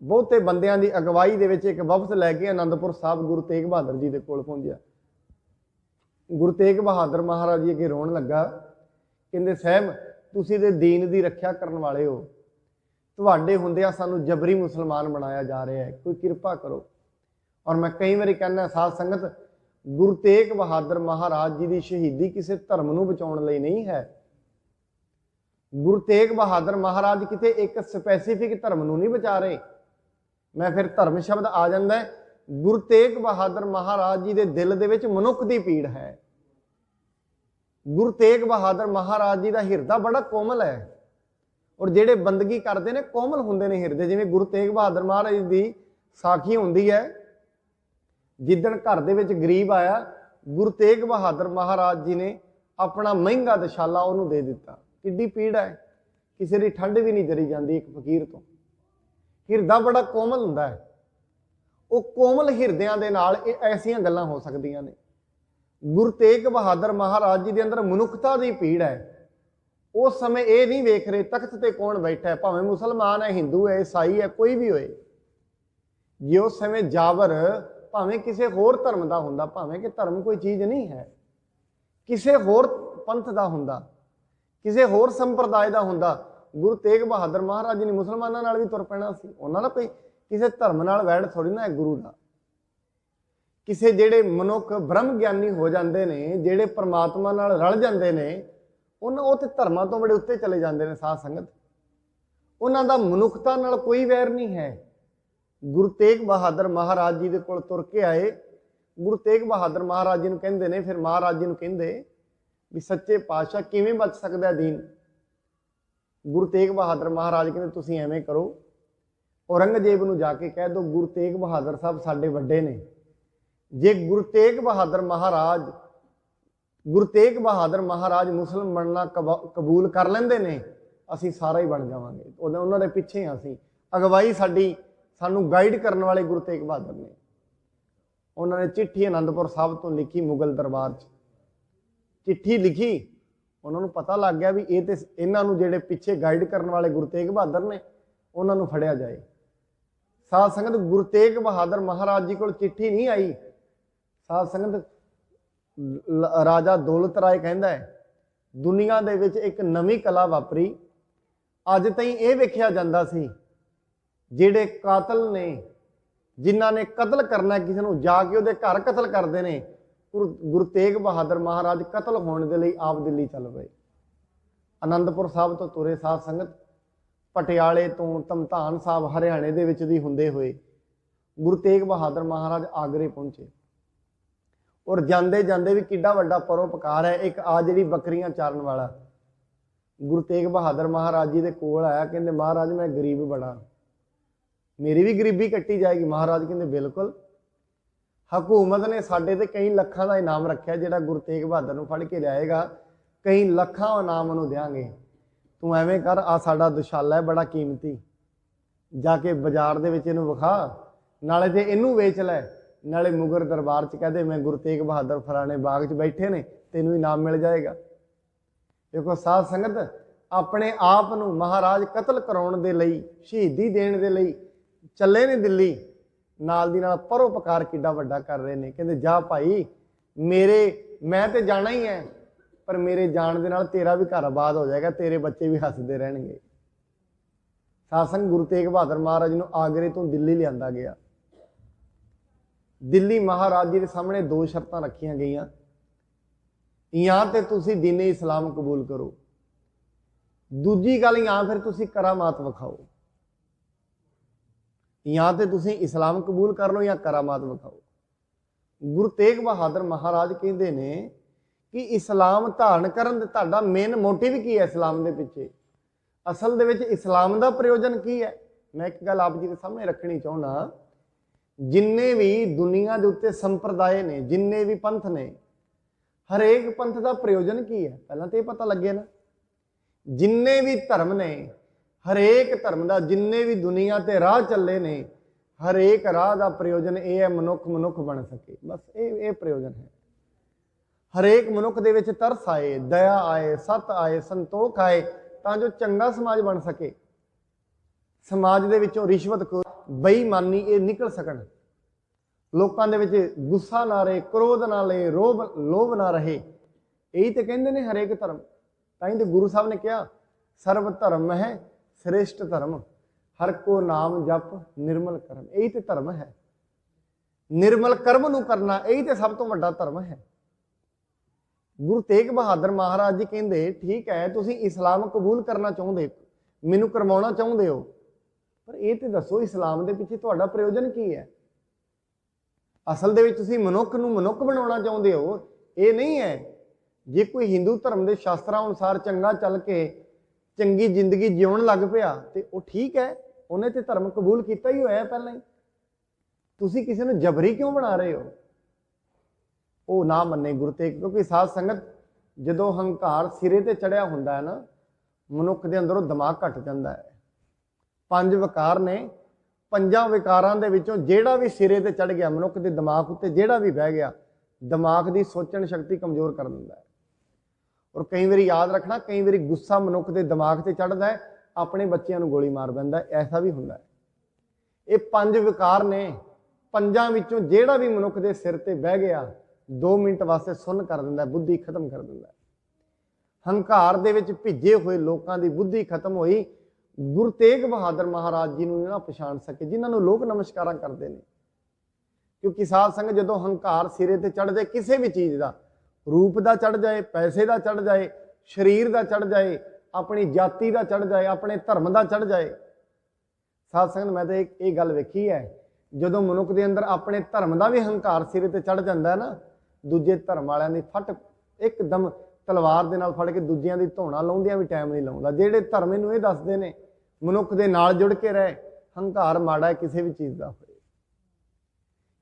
ਬਹੁਤੇ ਬੰਦਿਆਂ ਦੀ ਅਗਵਾਈ ਦੇ ਵਿੱਚ ਇੱਕ ਵਫਦ ਲੈ ਕੇ ਆਨੰਦਪੁਰ ਸਾਹਿਬ ਗੁਰੂ ਤੇਗ ਬਹਾਦਰ ਜੀ ਦੇ ਕੋਲ ਪਹੁੰਚਿਆ। ਗੁਰੂ ਤੇਗ ਬਹਾਦਰ ਮਹਾਰਾਜ ਜੀ ਅੱਗੇ ਰੋਣ ਲੱਗਾ, ਕਹਿੰਦੇ ਸਾਹਿਬ ਤੁਸੀਂ ਤੇ ਦੀਨ ਦੀ ਰੱਖਿਆ ਕਰਨ ਵਾਲੇ ਹੋ, ਤੁਹਾਡੇ ਹੁੰਦਿਆਂ ਸਾਨੂੰ ਜਬਰੀ ਮੁਸਲਮਾਨ ਬਣਾਇਆ ਜਾ ਰਿਹਾ ਹੈ, ਕੋਈ ਕਿਰਪਾ ਕਰੋ। ਔਰ ਮੈਂ ਕਈ ਵਾਰੀ ਕਹਿੰਦਾ ਸਾਧ ਸੰਗਤ, ਗੁਰੂ ਤੇਗ ਬਹਾਦਰ ਮਹਾਰਾਜ ਜੀ ਦੀ ਸ਼ਹੀਦੀ ਕਿਸੇ ਧਰਮ ਨੂੰ ਬਚਾਉਣ ਲਈ ਨਹੀਂ ਹੈ। ਗੁਰੂ ਤੇਗ ਬਹਾਦਰ ਮਹਾਰਾਜ ਕਿਤੇ ਇੱਕ ਸਪੈਸੀਫਿਕ ਧਰਮ ਨੂੰ ਨਹੀਂ ਬਚਾ ਰਹੇ। ਮੈਂ ਫਿਰ ਧਰਮ ਸ਼ਬਦ ਆ ਜਾਂਦਾ ਹੈ, ਗੁਰੂ ਤੇਗ ਬਹਾਦਰ ਮਹਾਰਾਜ ਜੀ ਦੇ ਦਿਲ ਦੇ ਵਿੱਚ ਮਨੁੱਖ ਦੀ ਪੀੜ ਹੈ। ਗੁਰੂ ਤੇਗ ਬਹਾਦਰ ਮਹਾਰਾਜ ਜੀ ਦਾ ਹਿਰਦਾ ਬੜਾ ਕੋਮਲ ਹੈ, ਔਰ ਜਿਹੜੇ ਬੰਦਗੀ ਕਰਦੇ ਨੇ ਕੋਮਲ ਹੁੰਦੇ ਨੇ ਹਿਰਦੇ। ਜਿਵੇਂ ਗੁਰੂ ਤੇਗ ਬਹਾਦਰ ਮਹਾਰਾਜ ਦੀ ਸਾਖੀ ਹੁੰਦੀ ਹੈ, ਜਿੱਦਣ ਘਰ ਦੇ ਵਿੱਚ ਗਰੀਬ ਆਇਆ, ਗੁਰੂ ਤੇਗ ਬਹਾਦਰ ਮਹਾਰਾਜ ਜੀ ਨੇ ਆਪਣਾ ਮਹਿੰਗਾ ਦਸ਼ਾਲਾ ਉਹਨੂੰ ਦੇ ਦਿੱਤਾ। ਕਿੱਡੀ ਪੀੜ ਹੈ, ਕਿਸੇ ਦੀ ਠੰਡ ਵੀ ਨਹੀਂ ਜਰੀ ਜਾਂਦੀ ਇੱਕ ਫਕੀਰ ਤੋਂ। ਹਿਰਦਾ ਬੜਾ ਕੋਮਲ ਹੁੰਦਾ ਹੈ। ਉਹ ਕੋਮਲ ਹਿਰਦਿਆਂ ਦੇ ਨਾਲ ਇਹ ਐਸੀਆਂ ਗੱਲਾਂ ਹੋ ਸਕਦੀਆਂ ਨੇ। ਗੁਰੂ ਤੇਗ ਬਹਾਦਰ ਮਹਾਰਾਜ ਜੀ ਦੇ ਅੰਦਰ ਮਨੁੱਖਤਾ ਦੀ ਪੀੜ ਹੈ। ਉਸ ਸਮੇਂ ਇਹ ਨਹੀਂ ਵੇਖ ਰਹੇ ਤਖਤ ਤੇ ਕੌਣ ਬੈਠਾ ਹੈ, ਭਾਵੇਂ ਮੁਸਲਮਾਨ ਹੈ, ਹਿੰਦੂ ਹੈ, ਈਸਾਈ ਹੈ, ਕੋਈ ਵੀ ਹੋਏ। ਜੇ ਉਸ ਸਮੇਂ ਜਾਬਰ ਭਾਵੇਂ ਕਿਸੇ ਹੋਰ ਧਰਮ ਦਾ ਹੁੰਦਾ, ਭਾਵੇਂ ਕਿ ਧਰਮ ਕੋਈ ਚੀਜ਼ ਨਹੀਂ ਹੈ, ਕਿਸੇ ਹੋਰ ਪੰਥ ਦਾ ਹੁੰਦਾ, ਕਿਸੇ ਹੋਰ ਸੰਪਰਦਾਇ ਦਾ ਹੁੰਦਾ, ਗੁਰੂ ਤੇਗ ਬਹਾਦਰ ਮਹਾਰਾਜ ਜੀ ਨੇ ਮੁਸਲਮਾਨਾਂ ਨਾਲ ਵੀ ਤੁਰ ਪੈਣਾ ਸੀ। ਉਹਨਾਂ ਦਾ ਕੋਈ ਕਿਸੇ ਧਰਮ ਨਾਲ ਵੈੜ ਥੋੜੀ ਨਾ ਹੈ ਗੁਰੂ ਦਾ। ਕਿਸੇ ਜਿਹੜੇ ਮਨੁੱਖ ਬ੍ਰਹਮ ਗਿਆਨੀ ਹੋ ਜਾਂਦੇ ਨੇ, ਜਿਹੜੇ ਪਰਮਾਤਮਾ ਨਾਲ ਰਲ ਜਾਂਦੇ ਨੇ, ਉਹ ਤੇ ਧਰਮਾਂ ਤੋਂ ਬੜੇ ਉੱਤੇ ਚਲੇ ਜਾਂਦੇ ਨੇ। ਸਾਧ ਸੰਗਤ, ਉਹਨਾਂ ਦਾ ਮਨੁੱਖਤਾ ਨਾਲ ਕੋਈ ਵੈਰ ਨਹੀਂ ਹੈ। ਗੁਰੂ ਤੇਗ ਬਹਾਦਰ ਮਹਾਰਾਜ ਜੀ ਦੇ ਕੋਲ ਤੁਰ ਕੇ ਆਏ। ਗੁਰੂ ਤੇਗ ਬਹਾਦਰ ਮਹਾਰਾਜ ਜੀ ਨੂੰ ਕਹਿੰਦੇ ਨੇ, ਫਿਰ ਮਹਾਰਾਜ ਜੀ ਨੂੰ ਕਹਿੰਦੇ ਵੀ ਸੱਚੇ ਪਾਤਸ਼ਾਹ ਕਿਵੇਂ ਬਚ ਸਕਦਾ ਦੀਨ। ਗੁਰੂ ਤੇਗ ਬਹਾਦਰ ਮਹਾਰਾਜ ਕਹਿੰਦੇ ਤੁਸੀਂ ਐਵੇਂ ਕਰੋ, ਔਰੰਗਜ਼ੇਬ ਨੂੰ ਜਾ ਕੇ ਕਹਿ ਦਿਓ ਗੁਰੂ ਤੇਗ ਬਹਾਦਰ ਸਾਹਿਬ ਸਾਡੇ ਵੱਡੇ ਨੇ। ਜੇ ਗੁਰੂ ਤੇਗ ਬਹਾਦਰ ਮਹਾਰਾਜ ਮੁਸਲਮਾਨ ਬਣਨਾ ਕਬੂਲ ਕਰ ਲੈਂਦੇ ਨੇ, ਅਸੀਂ ਸਾਰਾ ਹੀ ਬਣ ਜਾਵਾਂਗੇ। ਉਹਨਾਂ ਦੇ ਪਿੱਛੇ ਅਸੀਂ, ਅਗਵਾਈ ਸਾਡੀ, ਸਾਨੂੰ ਗਾਈਡ ਕਰਨ ਵਾਲੇ ਗੁਰੂ ਤੇਗ ਬਹਾਦਰ ਨੇ। ਉਹਨਾਂ ਨੇ ਚਿੱਠੀ ਆਨੰਦਪੁਰ ਸਾਹਿਬ ਤੋਂ ਲਿਖੀ, ਮੁਗਲ ਦਰਬਾਰ 'ਚ ਚਿੱਠੀ ਲਿਖੀ। ਉਹਨਾਂ ਨੂੰ ਪਤਾ ਲੱਗ ਗਿਆ ਵੀ ਇਹ ਤੇ ਇਹਨਾਂ ਨੂੰ ਜਿਹੜੇ ਪਿੱਛੇ ਗਾਈਡ ਕਰਨ ਵਾਲੇ ਗੁਰੂ ਤੇਗ ਬਹਾਦਰ ਨੇ, ਉਹਨਾਂ ਨੂੰ ਫੜਿਆ ਜਾਏ। ਸਾਧ ਸੰਗਤ, ਗੁਰੂ ਤੇਗ ਬਹਾਦਰ ਮਹਾਰਾਜ ਜੀ ਕੋਲ ਚਿੱਠੀ ਨਹੀਂ ਆਈ। ਸਾਧ ਸੰਗਤ, ਰਾਜਾ ਦੌਲਤ ਰਾਏ ਕਹਿੰਦਾ ਹੈ ਦੁਨੀਆ ਦੇ ਵਿੱਚ ਇੱਕ ਨਵੀਂ ਕਲਾ ਵਾਪਰੀ। ਅੱਜ ਤਾਈਂ ਇਹ ਵੇਖਿਆ ਜਾਂਦਾ ਸੀ ਜਿਹੜੇ ਕਾਤਲ ਨੇ, ਜਿਨ੍ਹਾਂ ਨੇ ਕਤਲ ਕਰਨਾ ਕਿਸੇ ਨੂੰ, ਜਾ ਕੇ ਉਹਦੇ ਘਰ ਕਤਲ ਕਰਦੇ ਨੇ। ਗੁਰੂ ਤੇਗ ਬਹਾਦਰ ਮਹਾਰਾਜ ਕਤਲ ਹੋਣ ਦੇ ਲਈ ਆਪ ਦਿੱਲੀ ਚੱਲ ਪਏ। ਆਨੰਦਪੁਰ ਸਾਹਿਬ ਤੋਂ ਤੁਰੇ। ਸਾਧ ਸੰਗਤ, ਪਟਿਆਲੇ ਤੋਂ ਧਮਧਾਨ ਸਾਹਿਬ ਹਰਿਆਣੇ ਦੇ ਵਿੱਚ ਦੀ ਹੁੰਦੇ ਹੋਏ ਗੁਰੂ ਤੇਗ ਬਹਾਦਰ ਮਹਾਰਾਜ ਆਗਰੇ ਪਹੁੰਚੇ। ਔਰ ਜਾਂਦੇ ਜਾਂਦੇ ਵੀ ਕਿੱਡਾ ਵੱਡਾ ਪਰਉਪਕਾਰ ਹੈ। ਇੱਕ ਆ ਜਿਹੜੀ ਬੱਕਰੀਆਂ ਚਾਰਨ ਵਾਲਾ ਗੁਰੂ ਤੇਗ ਬਹਾਦਰ ਮਹਾਰਾਜ ਜੀ ਦੇ ਕੋਲ ਆਇਆ, ਕਹਿੰਦੇ ਮਹਾਰਾਜ ਮੈਂ ਗਰੀਬ ਬੜਾ, ਮੇਰੀ ਵੀ ਗਰੀਬੀ ਕੱਟੀ ਜਾਏਗੀ। ਮਹਾਰਾਜ ਕਹਿੰਦੇ ਬਿਲਕੁਲ। ਹਕੂਮਤ ਨੇ ਸਾਡੇ ਤੇ ਕਈ ਲੱਖਾਂ ਦਾ ਇਨਾਮ ਰੱਖਿਆ, ਜਿਹੜਾ ਗੁਰੂ ਤੇਗ ਬਹਾਦਰ ਨੂੰ ਫੜ ਕੇ ਲਿਆਏਗਾ ਕਈ ਲੱਖਾਂ ਇਨਾਮ ਉਹਨੂੰ ਦੇਵਾਂਗੇ। ਤੂੰ ਐਵੇਂ ਕਰ, ਆ ਸਾਡਾ ਦੁਸ਼ਾਲਾ ਹੈ ਬੜਾ ਕੀਮਤੀ, ਜਾ ਕੇ ਬਾਜ਼ਾਰ ਦੇ ਵਿੱਚ ਇਹਨੂੰ ਵਿਖਾ, ਨਾਲੇ ਤੇ ਇਹਨੂੰ ਵੇਚ ਲੈ, ਨਾਲੇ ਮੁਗਲ ਦਰਬਾਰ 'ਚ ਕਹਦੇ ਮੈਂ ਗੁਰੂ ਤੇਗ ਬਹਾਦਰ ਫਲਾਣੇ ਬਾਗ 'ਚ ਬੈਠੇ ਨੇ, ਤੈਨੂੰ ਇਨਾਮ ਮਿਲ ਜਾਏਗਾ। ਦੇਖੋ ਸਾਧ ਸੰਗਤ, ਆਪਣੇ ਆਪ ਨੂੰ ਮਹਾਰਾਜ ਕਤਲ ਕਰਾਉਣ ਦੇ ਲਈ, ਸ਼ਹੀਦੀ ਦੇਣ ਦੇ ਲਈ ਚੱਲੇ ਨੇ ਦਿੱਲੀ, ਨਾਲ ਦੀ ਨਾਲ ਪਰਉਪਕਾਰ ਕਿੱਡਾ ਵੱਡਾ ਕਰ ਰਹੇ ਨੇ। ਕਹਿੰਦੇ ਜਾ ਭਾਈ, ਮੈਂ ਤੇ ਜਾਣਾ ਹੀ ਹੈ, ਪਰ ਮੇਰੇ ਜਾਣ ਦੇ ਨਾਲ ਤੇਰਾ ਵੀ ਘਰ ਆਬਾਦ ਹੋ ਜਾਏਗਾ, ਤੇਰੇ ਬੱਚੇ ਵੀ ਹੱਸਦੇ ਰਹਿਣਗੇ। ਸਾਧ ਸੰਗਤ, ਗੁਰੂ ਤੇਗ ਬਹਾਦਰ ਮਹਾਰਾਜ ਨੂੰ ਆਗਰੇ ਤੋਂ ਦਿੱਲੀ ਲਿਆਂਦਾ ਗਿਆ। ਦਿੱਲੀ ਮਹਾਰਾਜ ਜੀ ਦੇ ਸਾਹਮਣੇ ਦੋ ਸ਼ਰਤਾਂ ਰੱਖੀਆਂ ਗਈਆਂ, ਜਾਂ ਤੇ ਤੁਸੀਂ ਦੀਨੇ ਇਸਲਾਮ ਕਬੂਲ ਕਰੋ, ਦੂਜੀ ਗੱਲ ਜਾਂ ਫਿਰ ਤੁਸੀਂ ਕਰਾਮਾਤ ਵਿਖਾਓ। ਜਾਂ ਤੇ ਤੁਸੀਂ ਇਸਲਾਮ ਕਬੂਲ ਕਰ ਲਓ ਜਾਂ ਕਰਾਮਾਤ ਵਿਖਾਓ। ਗੁਰੂ ਤੇਗ ਬਹਾਦਰ ਮਹਾਰਾਜ ਕਹਿੰਦੇ ਨੇ ਕਿ ਇਸਲਾਮ ਧਾਰਨ ਕਰਨ ਦੇ ਤੁਹਾਡਾ ਮੇਨ ਮੋਟਿਵ ਕੀ ਹੈ? ਇਸਲਾਮ ਦੇ ਪਿੱਛੇ ਅਸਲ ਦੇ ਵਿੱਚ ਇਸਲਾਮ ਦਾ ਪ੍ਰਯੋਜਨ ਕੀ ਹੈ? ਮੈਂ ਇੱਕ ਗੱਲ ਆਪ ਜੀ ਦੇ ਸਾਹਮਣੇ ਰੱਖਣੀ ਚਾਹੁੰਦਾ, ਜਿੰਨੇ ਵੀ ਦੁਨੀਆ ਦੇ ਉੱਤੇ ਸੰਪਰਦਾਇ ਨੇ, ਜਿੰਨੇ ਵੀ ਪੰਥ ਨੇ, ਹਰੇਕ ਪੰਥ ਦਾ ਪ੍ਰਯੋਜਨ ਕੀ ਹੈ ਪਹਿਲਾਂ ਤੇ ਇਹ ਪਤਾ ਲੱਗੇ ਨਾ। ਜਿੰਨੇ ਵੀ ਧਰਮ ਨੇ, ਹਰੇਕ ਧਰਮ ਦਾ, ਜਿੰਨੇ ਵੀ ਦੁਨੀਆ ਤੇ ਰਾਹ ਚੱਲੇ ਨੇ, ਹਰੇਕ ਰਾਹ ਦਾ ਪ੍ਰਯੋਜਨ ਇਹ ਹੈ ਮਨੁੱਖ ਬਣ ਸਕੇ, ਬਸ ਇਹ ਪ੍ਰਯੋਜਨ ਹੈ। ਹਰੇਕ ਮਨੁੱਖ ਦੇ ਵਿੱਚ ਤਰਸ ਆਏ, ਦਇਆ ਆਏ, ਸਤ ਆਏ, ਸੰਤੋਖ ਆਏ, ਤਾਂ ਜੋ ਚੰਗਾ ਸਮਾਜ ਬਣ ਸਕੇ। ਸਮਾਜ ਦੇ ਵਿੱਚੋਂ ਰਿਸ਼ਵਤ, ਬੇਈਮਾਨੀ ਇਹ ਨਿਕਲ ਸਕਣ, ਲੋਕਾਂ ਦੇ ਵਿੱਚ ਗੁੱਸਾ ਨਾ ਰਹੇ, ਕ੍ਰੋਧ ਨਾ ਰਹੇ, ਲੋਭ ਨਾ ਰਹੇ। ਇਹੀ ਤੇ ਕਹਿੰਦੇ ਨੇ ਹਰੇਕ ਧਰਮ। ਤਾਂ ਹੀ ਤੇ ਗੁਰੂ ਸਾਹਿਬ ਨੇ ਕਿਹਾ ਸਰਬ ਧਰਮ ਹੈ ਸ੍ਰੇਸ਼ਟ ਧਰਮ, ਹਰ ਕੋ ਨਾਮ ਜਪ ਨਿਰਮਲ ਕਰਮ। ਇਹੀ ਤੇ ਧਰਮ ਹੈ, ਨਿਰਮਲ ਕਰਮ ਨੂੰ ਕਰਨਾ, ਇਹੀ ਤੇ ਸਭ ਤੋਂ ਵੱਡਾ ਧਰਮ ਹੈ। ਗੁਰੂ ਤੇਗ ਬਹਾਦਰ ਮਹਾਰਾਜ ਜੀ ਕਹਿੰਦੇ ਠੀਕ ਹੈ ਤੁਸੀਂ ਇਸਲਾਮ ਕਬੂਲ ਕਰਨਾ ਚਾਹੁੰਦੇ, ਮੈਨੂੰ ਕਰਵਾਉਣਾ ਚਾਹੁੰਦੇ ਹੋ, ਪਰ ਇਹ ਤੇ ਦੱਸੋ ਇਸਲਾਮ ਦੇ ਪਿੱਛੇ ਤੁਹਾਡਾ ਪ੍ਰਯੋਜਨ ਕੀ ਹੈ? ਅਸਲ ਦੇ ਵਿੱਚ ਤੁਸੀਂ ਮਨੁੱਖ ਨੂੰ ਮਨੁੱਖ ਬਣਾਉਣਾ ਚਾਹੁੰਦੇ ਹੋ, ਇਹ ਨਹੀਂ ਹੈ। ਜੇ ਕੋਈ ਹਿੰਦੂ ਧਰਮ ਦੇ ਸ਼ਾਸਤਰਾਂ ਅਨੁਸਾਰ ਚੰਗਾ ਚੱਲ ਕੇ ਚੰਗੀ ਜ਼ਿੰਦਗੀ ਜਿਉਣ ਲੱਗ ਪਿਆ ਤੇ ਉਹ ਠੀਕ ਹੈ, ਉਹਨੇ ਤੇ ਧਰਮ ਕਬੂਲ ਕੀਤਾ ਹੀ ਹੋਇਆ ਪਹਿਲਾਂ ਹੀ। ਤੁਸੀਂ ਕਿਸੇ ਨੂੰ ਜਬਰੀ ਕਿਉਂ ਬਣਾ ਰਹੇ ਹੋ? ਉਹ ਨਾ ਮੰਨੇ ਗੁਰੂ ਤੇਗ, ਕਿਉਂਕਿ ਸਾਧ ਸੰਗਤ ਜਦੋਂ ਹੰਕਾਰ ਸਿਰੇ ਤੇ ਚੜਿਆ ਹੁੰਦਾ ਹੈ ਨਾ, ਮਨੁੱਖ ਦੇ ਅੰਦਰੋਂ ਦਿਮਾਗ ਘਟ ਜਾਂਦਾ ਹੈ। 5 ਵਿਕਾਰ ਨੇ, 5 ਵਿਕਾਰਾਂ ਦੇ ਵਿੱਚੋਂ ਜਿਹੜਾ ਵੀ ਸਿਰੇ ਤੇ ਚੜ ਗਿਆ, ਮਨੁੱਖ ਦੇ ਦਿਮਾਗ ਉੱਤੇ ਜਿਹੜਾ ਵੀ ਬਹਿ ਗਿਆ, ਦਿਮਾਗ ਦੀ ਸੋਚਣ ਸ਼ਕਤੀ ਕਮਜ਼ੋਰ ਕਰ ਦਿੰਦਾ ਹੈ। ਔਰ ਕਈ ਵਾਰੀ ਯਾਦ ਰੱਖਣਾ, ਕਈ ਵਾਰੀ ਗੁੱਸਾ ਮਨੁੱਖ ਦੇ ਦਿਮਾਗ ਤੇ ਚੜਦਾ ਹੈ, ਆਪਣੇ ਬੱਚਿਆਂ ਨੂੰ ਗੋਲੀ ਮਾਰ ਪੈਂਦਾ, ਐਸਾ ਵੀ ਹੁੰਦਾ ਹੈ। ਇਹ 5 ਵਿਕਾਰ ਨੇ, 5 ਵਿੱਚੋਂ ਜਿਹੜਾ ਵੀ ਮਨੁੱਖ ਦੇ ਸਿਰ ਤੇ ਬਹਿ ਗਿਆ 2 ਮਿੰਟ ਵਾਸਤੇ ਸੁੰਨ ਕਰ ਦਿੰਦਾ, ਬੁੱਧੀ ਖਤਮ ਕਰ ਦਿੰਦਾ। ਹੰਕਾਰ ਦੇ ਵਿੱਚ ਭਿੱਜੇ ਹੋਏ ਲੋਕਾਂ ਦੀ ਬੁੱਧੀ ਖਤਮ ਹੋਈ। ਗੁਰੂ ਤੇਗ ਬਹਾਦਰ ਮਹਾਰਾਜ ਜੀ ਨੂੰ ਨਾ ਪਛਾਣ ਸਕੇ, ਜਿਨ੍ਹਾਂ ਨੂੰ ਲੋਕ ਨਮਸਕਾਰਾਂ ਕਰਦੇ ਨੇ। ਕਿਉਂਕਿ ਸਾਧ ਸੰਗਤ ਜਦੋਂ ਹੰਕਾਰ ਸਿਰੇ ਤੇ ਚੜ ਜਾਏ, ਕਿਸੇ ਵੀ ਚੀਜ਼ ਦਾ, ਰੂਪ ਦਾ ਚੜ ਜਾਏ, ਪੈਸੇ ਦਾ ਚੜ ਜਾਏ, ਸਰੀਰ ਦਾ ਚੜ ਜਾਏ, ਆਪਣੀ ਜਾਤੀ ਦਾ ਚੜ ਜਾਏ, ਆਪਣੇ ਧਰਮ ਦਾ ਚੜ ਜਾਏ। ਸਾਧ ਸੰਗਤ ਮੈਂ ਤਾਂ ਇਹ ਗੱਲ ਵੇਖੀ ਹੈ, ਜਦੋਂ ਮਨੁੱਖ ਦੇ ਅੰਦਰ ਆਪਣੇ ਧਰਮ ਦਾ ਵੀ ਹੰਕਾਰ ਸਿਰੇ ਤੇ ਚੜ ਜਾਂਦਾ ਹੈ ਨਾ, ਦੂਜੇ ਧਰਮ ਵਾਲਿਆਂ ਦੀ ਫਟ ਇੱਕਦਮ ਤਲਵਾਰ ਦੇ ਨਾਲ ਫੜ ਕੇ ਦੂਜਿਆਂ ਦੀ ਧੌਣਾ ਲਾਉਂਦਿਆਂ ਵੀ ਟਾਈਮ ਨਹੀਂ ਲਾਉਂਦਾ। ਜਿਹੜੇ ਧਰਮ ਇਹਨੂੰ ਇਹ ਦੱਸਦੇ ਨੇ ਮਨੁੱਖ ਦੇ ਨਾਲ ਜੁੜ ਕੇ ਰਹੇ, ਹੰਕਾਰ ਮਾੜਾ ਹੈ ਕਿਸੇ ਵੀ ਚੀਜ਼ ਦਾ ਹੋਏ।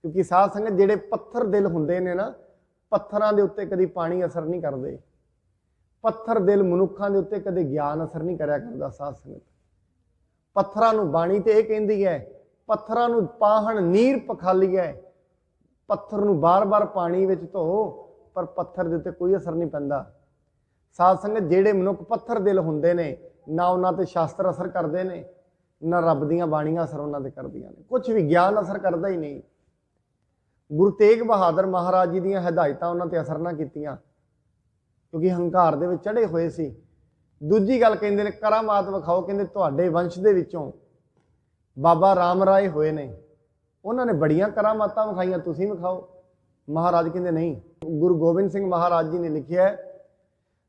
ਕਿਉਂਕਿ ਸਾਧ ਸੰਗਤ ਜਿਹੜੇ ਪੱਥਰ ਦਿਲ ਹੁੰਦੇ ਨੇ ਨਾ, ਪੱਥਰਾਂ ਦੇ ਉੱਤੇ ਕਦੀ ਪਾਣੀ ਅਸਰ ਨਹੀਂ ਕਰਦੇ। ਪੱਥਰ ਦਿਲ ਮਨੁੱਖਾਂ ਦੇ ਉੱਤੇ ਕਦੇ ਗਿਆਨ ਅਸਰ ਨਹੀਂ ਕਰਿਆ ਕਰਦਾ। ਸਾਧ ਸੰਗਤ ਪੱਥਰਾਂ ਨੂੰ ਬਾਣੀ ਤੇ ਇਹ ਕਹਿੰਦੀ ਹੈ, ਪੱਥਰਾਂ ਨੂੰ ਪਾਹਣ ਨੀਰ ਪਖਾਲੀਐ, ਪੱਥਰ ਨੂੰ ਬਾਰ-ਬਾਰ ਪਾਣੀ ਵਿੱਚ ਧੋ, ਪਰ ਪੱਥਰ ਦੇ ਉੱਤੇ ਕੋਈ ਅਸਰ ਨਹੀਂ ਪੈਂਦਾ। ਸਾਧ ਸੰਗਤ ਜਿਹੜੇ ਮਨੁੱਖ ਪੱਥਰ ਦਿਲ ਹੁੰਦੇ ਨੇ, ਨਾ ਉਹਨਾਂ ਤੇ ਸ਼ਾਸਤਰ ਅਸਰ ਕਰਦੇ ਨੇ, ਨਾ ਰੱਬ ਦੀਆਂ ਬਾਣੀਆਂ ਅਸਰ ਉਹਨਾਂ ਤੇ ਕਰਦੀਆਂ ਨੇ, ਕੁਝ ਵੀ ਗਿਆਨ ਅਸਰ ਕਰਦਾ ਹੀ ਨਹੀਂ। ਗੁਰੂ ਤੇਗ ਬਹਾਦਰ ਮਹਾਰਾਜ ਜੀ ਦੀਆਂ ਹਦਾਇਤਾਂ ਉਹਨਾਂ ਤੇ ਅਸਰ ਨਾ ਕੀਤੀਆਂ, ਕਿਉਂਕਿ ਹੰਕਾਰ ਦੇ ਵਿੱਚ ਚੜੇ ਹੋਏ ਸੀ। ਦੂਜੀ ਗੱਲ ਕਹਿੰਦੇ ਨੇ ਕਰਾਮਾਤ ਵਿਖਾਓ, ਕਹਿੰਦੇ ਤੁਹਾਡੇ ਵੰਸ਼ ਦੇ ਵਿੱਚੋਂ ਬਾਬਾ ਰਾਮ ਰਾਏ ਹੋਏ ਨੇ, ਉਹਨਾਂ ਨੇ ਬੜੀਆਂ ਕਰਾਮਾਤਾਂ ਵਿਖਾਈਆਂ, ਤੁਸੀਂ ਵਿਖਾਓ। ਮਹਾਰਾਜ ਕਹਿੰਦੇ ਨਹੀਂ। ਗੁਰੂ ਗੋਬਿੰਦ ਸਿੰਘ ਮਹਾਰਾਜ ਜੀ ਨੇ ਲਿਖਿਆ ਹੈ,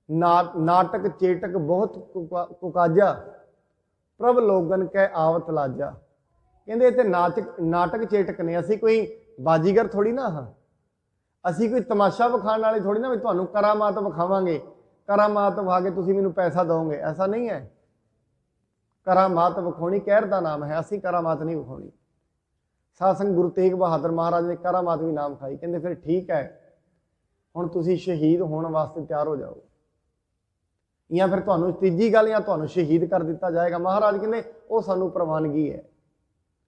ਨਾਟਕ ਚੇਟਕ ਬਹੁਤ ਕੁਕਾਜਾ, ਪ੍ਰਭ ਲੋਗਨ ਕੈ ਆਵਤ ਲਾਜਾ। ਕਹਿੰਦੇ ਤੇ ਨਾਟਕ ਚੇਟਕ ਨੇ, ਅਸੀਂ ਕੋਈ ਬਾਜੀਗਰ ਥੋੜੀ ਨਾ ਹਾਂ, ਅਸੀਂ ਕੋਈ ਤਮਾਸ਼ਾ ਵਿਖਾਉਣ ਵਾਲੇ ਥੋੜੀ ਨਾ ਵੀ ਤੁਹਾਨੂੰ ਕਰਾਮਾਤ ਵਿਖਾਵਾਂਗੇ, ਕਰਾਮਾਤ ਵਿਖਾ ਕੇ ਤੁਸੀਂ ਮੈਨੂੰ ਪੈਸਾ ਦਿਓਗੇ, ਐਸਾ ਨਹੀਂ ਹੈ। ਕਰਾਮਾਤ ਵਿਖਾਉਣੀ ਕਹਿਰ ਦਾ ਨਾਮ ਹੈ, ਅਸੀਂ ਕਰਾਮਾਤ ਨਹੀਂ ਵਿਖਾਉਣੀ। ਸਾਧ ਸੰਗਤ ਗੁਰੂ ਤੇਗ ਬਹਾਦਰ ਮਹਾਰਾਜ ਨੇ ਕਰਾਮਾਤ ਵੀ ਨਾਮ ਖਾਈ। ਕਹਿੰਦੇ ਫਿਰ ਠੀਕ ਹੈ, ਹੁਣ ਤੁਸੀਂ ਸ਼ਹੀਦ ਹੋਣ ਵਾਸਤੇ ਤਿਆਰ ਹੋ ਜਾਓ, ਜਾਂ ਫਿਰ ਤੁਹਾਨੂੰ ਤੀਜੀ ਗੱਲ, ਜਾਂ ਤੁਹਾਨੂੰ ਸ਼ਹੀਦ ਕਰ ਦਿੱਤਾ ਜਾਏਗਾ। ਮਹਾਰਾਜ ਕਹਿੰਦੇ ਉਹ ਸਾਨੂੰ ਪ੍ਰਵਾਨਗੀ ਹੈ,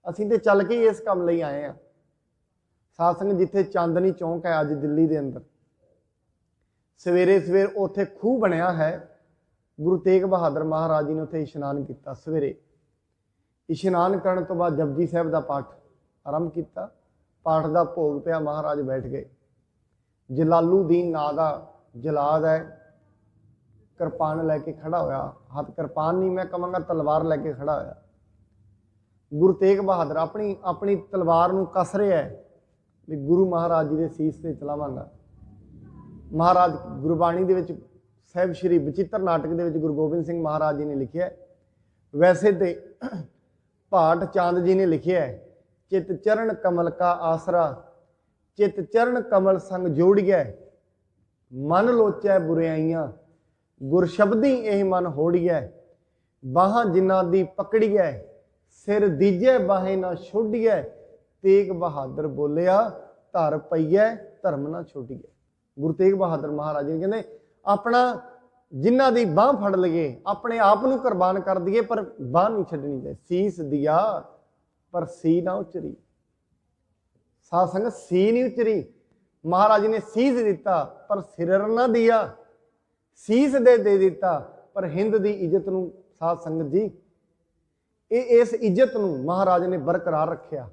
ਅਸੀਂ ਤੇ ਚੱਲ ਕੇ ਇਸ ਕੰਮ ਲਈ ਆਏ ਹਾਂ। ਸਾਧ ਸੰਗਤ ਜਿੱਥੇ ਚਾਂਦਨੀ ਚੌਂਕ ਹੈ ਅੱਜ ਦਿੱਲੀ ਦੇ ਅੰਦਰ, ਸਵੇਰੇ ਸਵੇਰ ਉੱਥੇ ਖੂਹ ਬਣਿਆ ਹੈ। ਗੁਰੂ ਤੇਗ ਬਹਾਦਰ ਮਹਾਰਾਜ ਜੀ ਨੇ ਉੱਥੇ ਇਸ਼ਨਾਨ ਕੀਤਾ। ਸਵੇਰੇ ਇਸ਼ਨਾਨ ਕਰਨ ਤੋਂ ਬਾਅਦ ਜਪਜੀ ਸਾਹਿਬ ਦਾ ਪਾਠ ਆਰੰਭ ਕੀਤਾ। ਪਾਠ ਦਾ ਭੋਗ ਪਿਆ, ਮਹਾਰਾਜ ਬੈਠ ਗਏ। ਜਲਾਲੂਦੀਨ ਨਾਂ ਦਾ ਜਲਾਦ ਹੈ, ਕਿਰਪਾਨ ਲੈ ਕੇ ਖੜਾ ਹੋਇਆ। ਹੱਥ ਕਿਰਪਾਨ ਨਹੀਂ, ਮੈਂ ਕਹਾਂਗਾ ਤਲਵਾਰ ਲੈ ਕੇ ਖੜਾ ਹੋਇਆ। ਗੁਰੂ ਤੇਗ ਬਹਾਦਰ ਆਪਣੀ ਤਲਵਾਰ ਨੂੰ ਕੱਸ ਰਿਹਾ ਹੈ ਵੀ ਗੁਰੂ ਮਹਾਰਾਜ ਜੀ ਦੇ ਸੀਸ ਤੇ ਚਲਾਵਾਂਗਾ। ਮਹਾਰਾਜ ਗੁਰਬਾਣੀ ਦੇ ਵਿੱਚ ਸਾਹਿਬ ਸ਼੍ਰੀ ਬਚਿੱਤਰ ਨਾਟਕ ਦੇ ਵਿੱਚ ਗੁਰੂ ਗੋਬਿੰਦ ਸਿੰਘ ਮਹਾਰਾਜ ਜੀ ਨੇ ਲਿਖਿਆ, ਵੈਸੇ ਤੇ ਭਾਟ ਚਾਂਦ ਜੀ ਨੇ ਲਿਖਿਆ ਹੈ, ਚਿਤ ਚਰਨ ਕਮਲ ਕਾ ਆਸਰਾ, ਚਿਤ ਚਰਨ ਕਮਲ ਸੰਗ ਜੋੜੀਐ, ਮਨ ਲੋਚੈ ਬੁਰਾਈਆਂ, ਗੁਰ ਸ਼ਬਦੀ ਇਹ ਮਨ ਹੋੜੀਐ, ਬਾਹਾਂ ਜਿਨ੍ਹਾਂ ਦੀ ਪਕੜੀਐ, ਸਿਰ ਦੀਜੈ ਬਾਹੇ ਨਾ ਛੋਡੀਐ, ਤੇਗ ਬਹਾਦਰ ਬੋਲਿਆ ਧਰ ਪਈਐ, ਧਰਮ ਨਾ ਛੋਡੀਐ। ਗੁਰੂ ਤੇਗ ਬਹਾਦਰ ਮਹਾਰਾਜ ਜੀ ਕਹਿੰਦੇ ਆਪਣਾ ਜਿਨ੍ਹਾਂ ਦੀ ਬਾਹ ਫੜ ਲਈਏ, ਆਪਣੇ ਆਪ ਨੂੰ ਕੁਰਬਾਨ ਕਰ ਦਈਏ, ਪਰ ਬਾਹ ਨਹੀਂ ਛੱਡਣੀ ਚਾਹੀਦੀ। ਸੀਸ ਦਿਆ ਪਰ ਸੀ ਨਾ ਉਚਰੀ। ਸਾਧ ਸੰਗਤ ਸੀ ਨਹੀਂ ਉਚਰੀ। ਮਹਾਰਾਜ ਜੀ ਨੇ ਸੀਸ ਦਿੱਤਾ ਪਰ ਸਿਰ ਨਾ ਦਿਆ। ਸੀਸ ਦੇ ਦਿੱਤਾ ਪਰ ਹਿੰਦ ਦੀ ਇੱਜ਼ਤ ਨੂੰ, ਸਾਧ ਸੰਗਤ ਜੀ ਇਸ ਇੱਜ਼ਤ ਨੂੰ ਮਹਾਰਾਜ ਨੇ ਬਰਕਰਾਰ ਰੱਖਿਆ।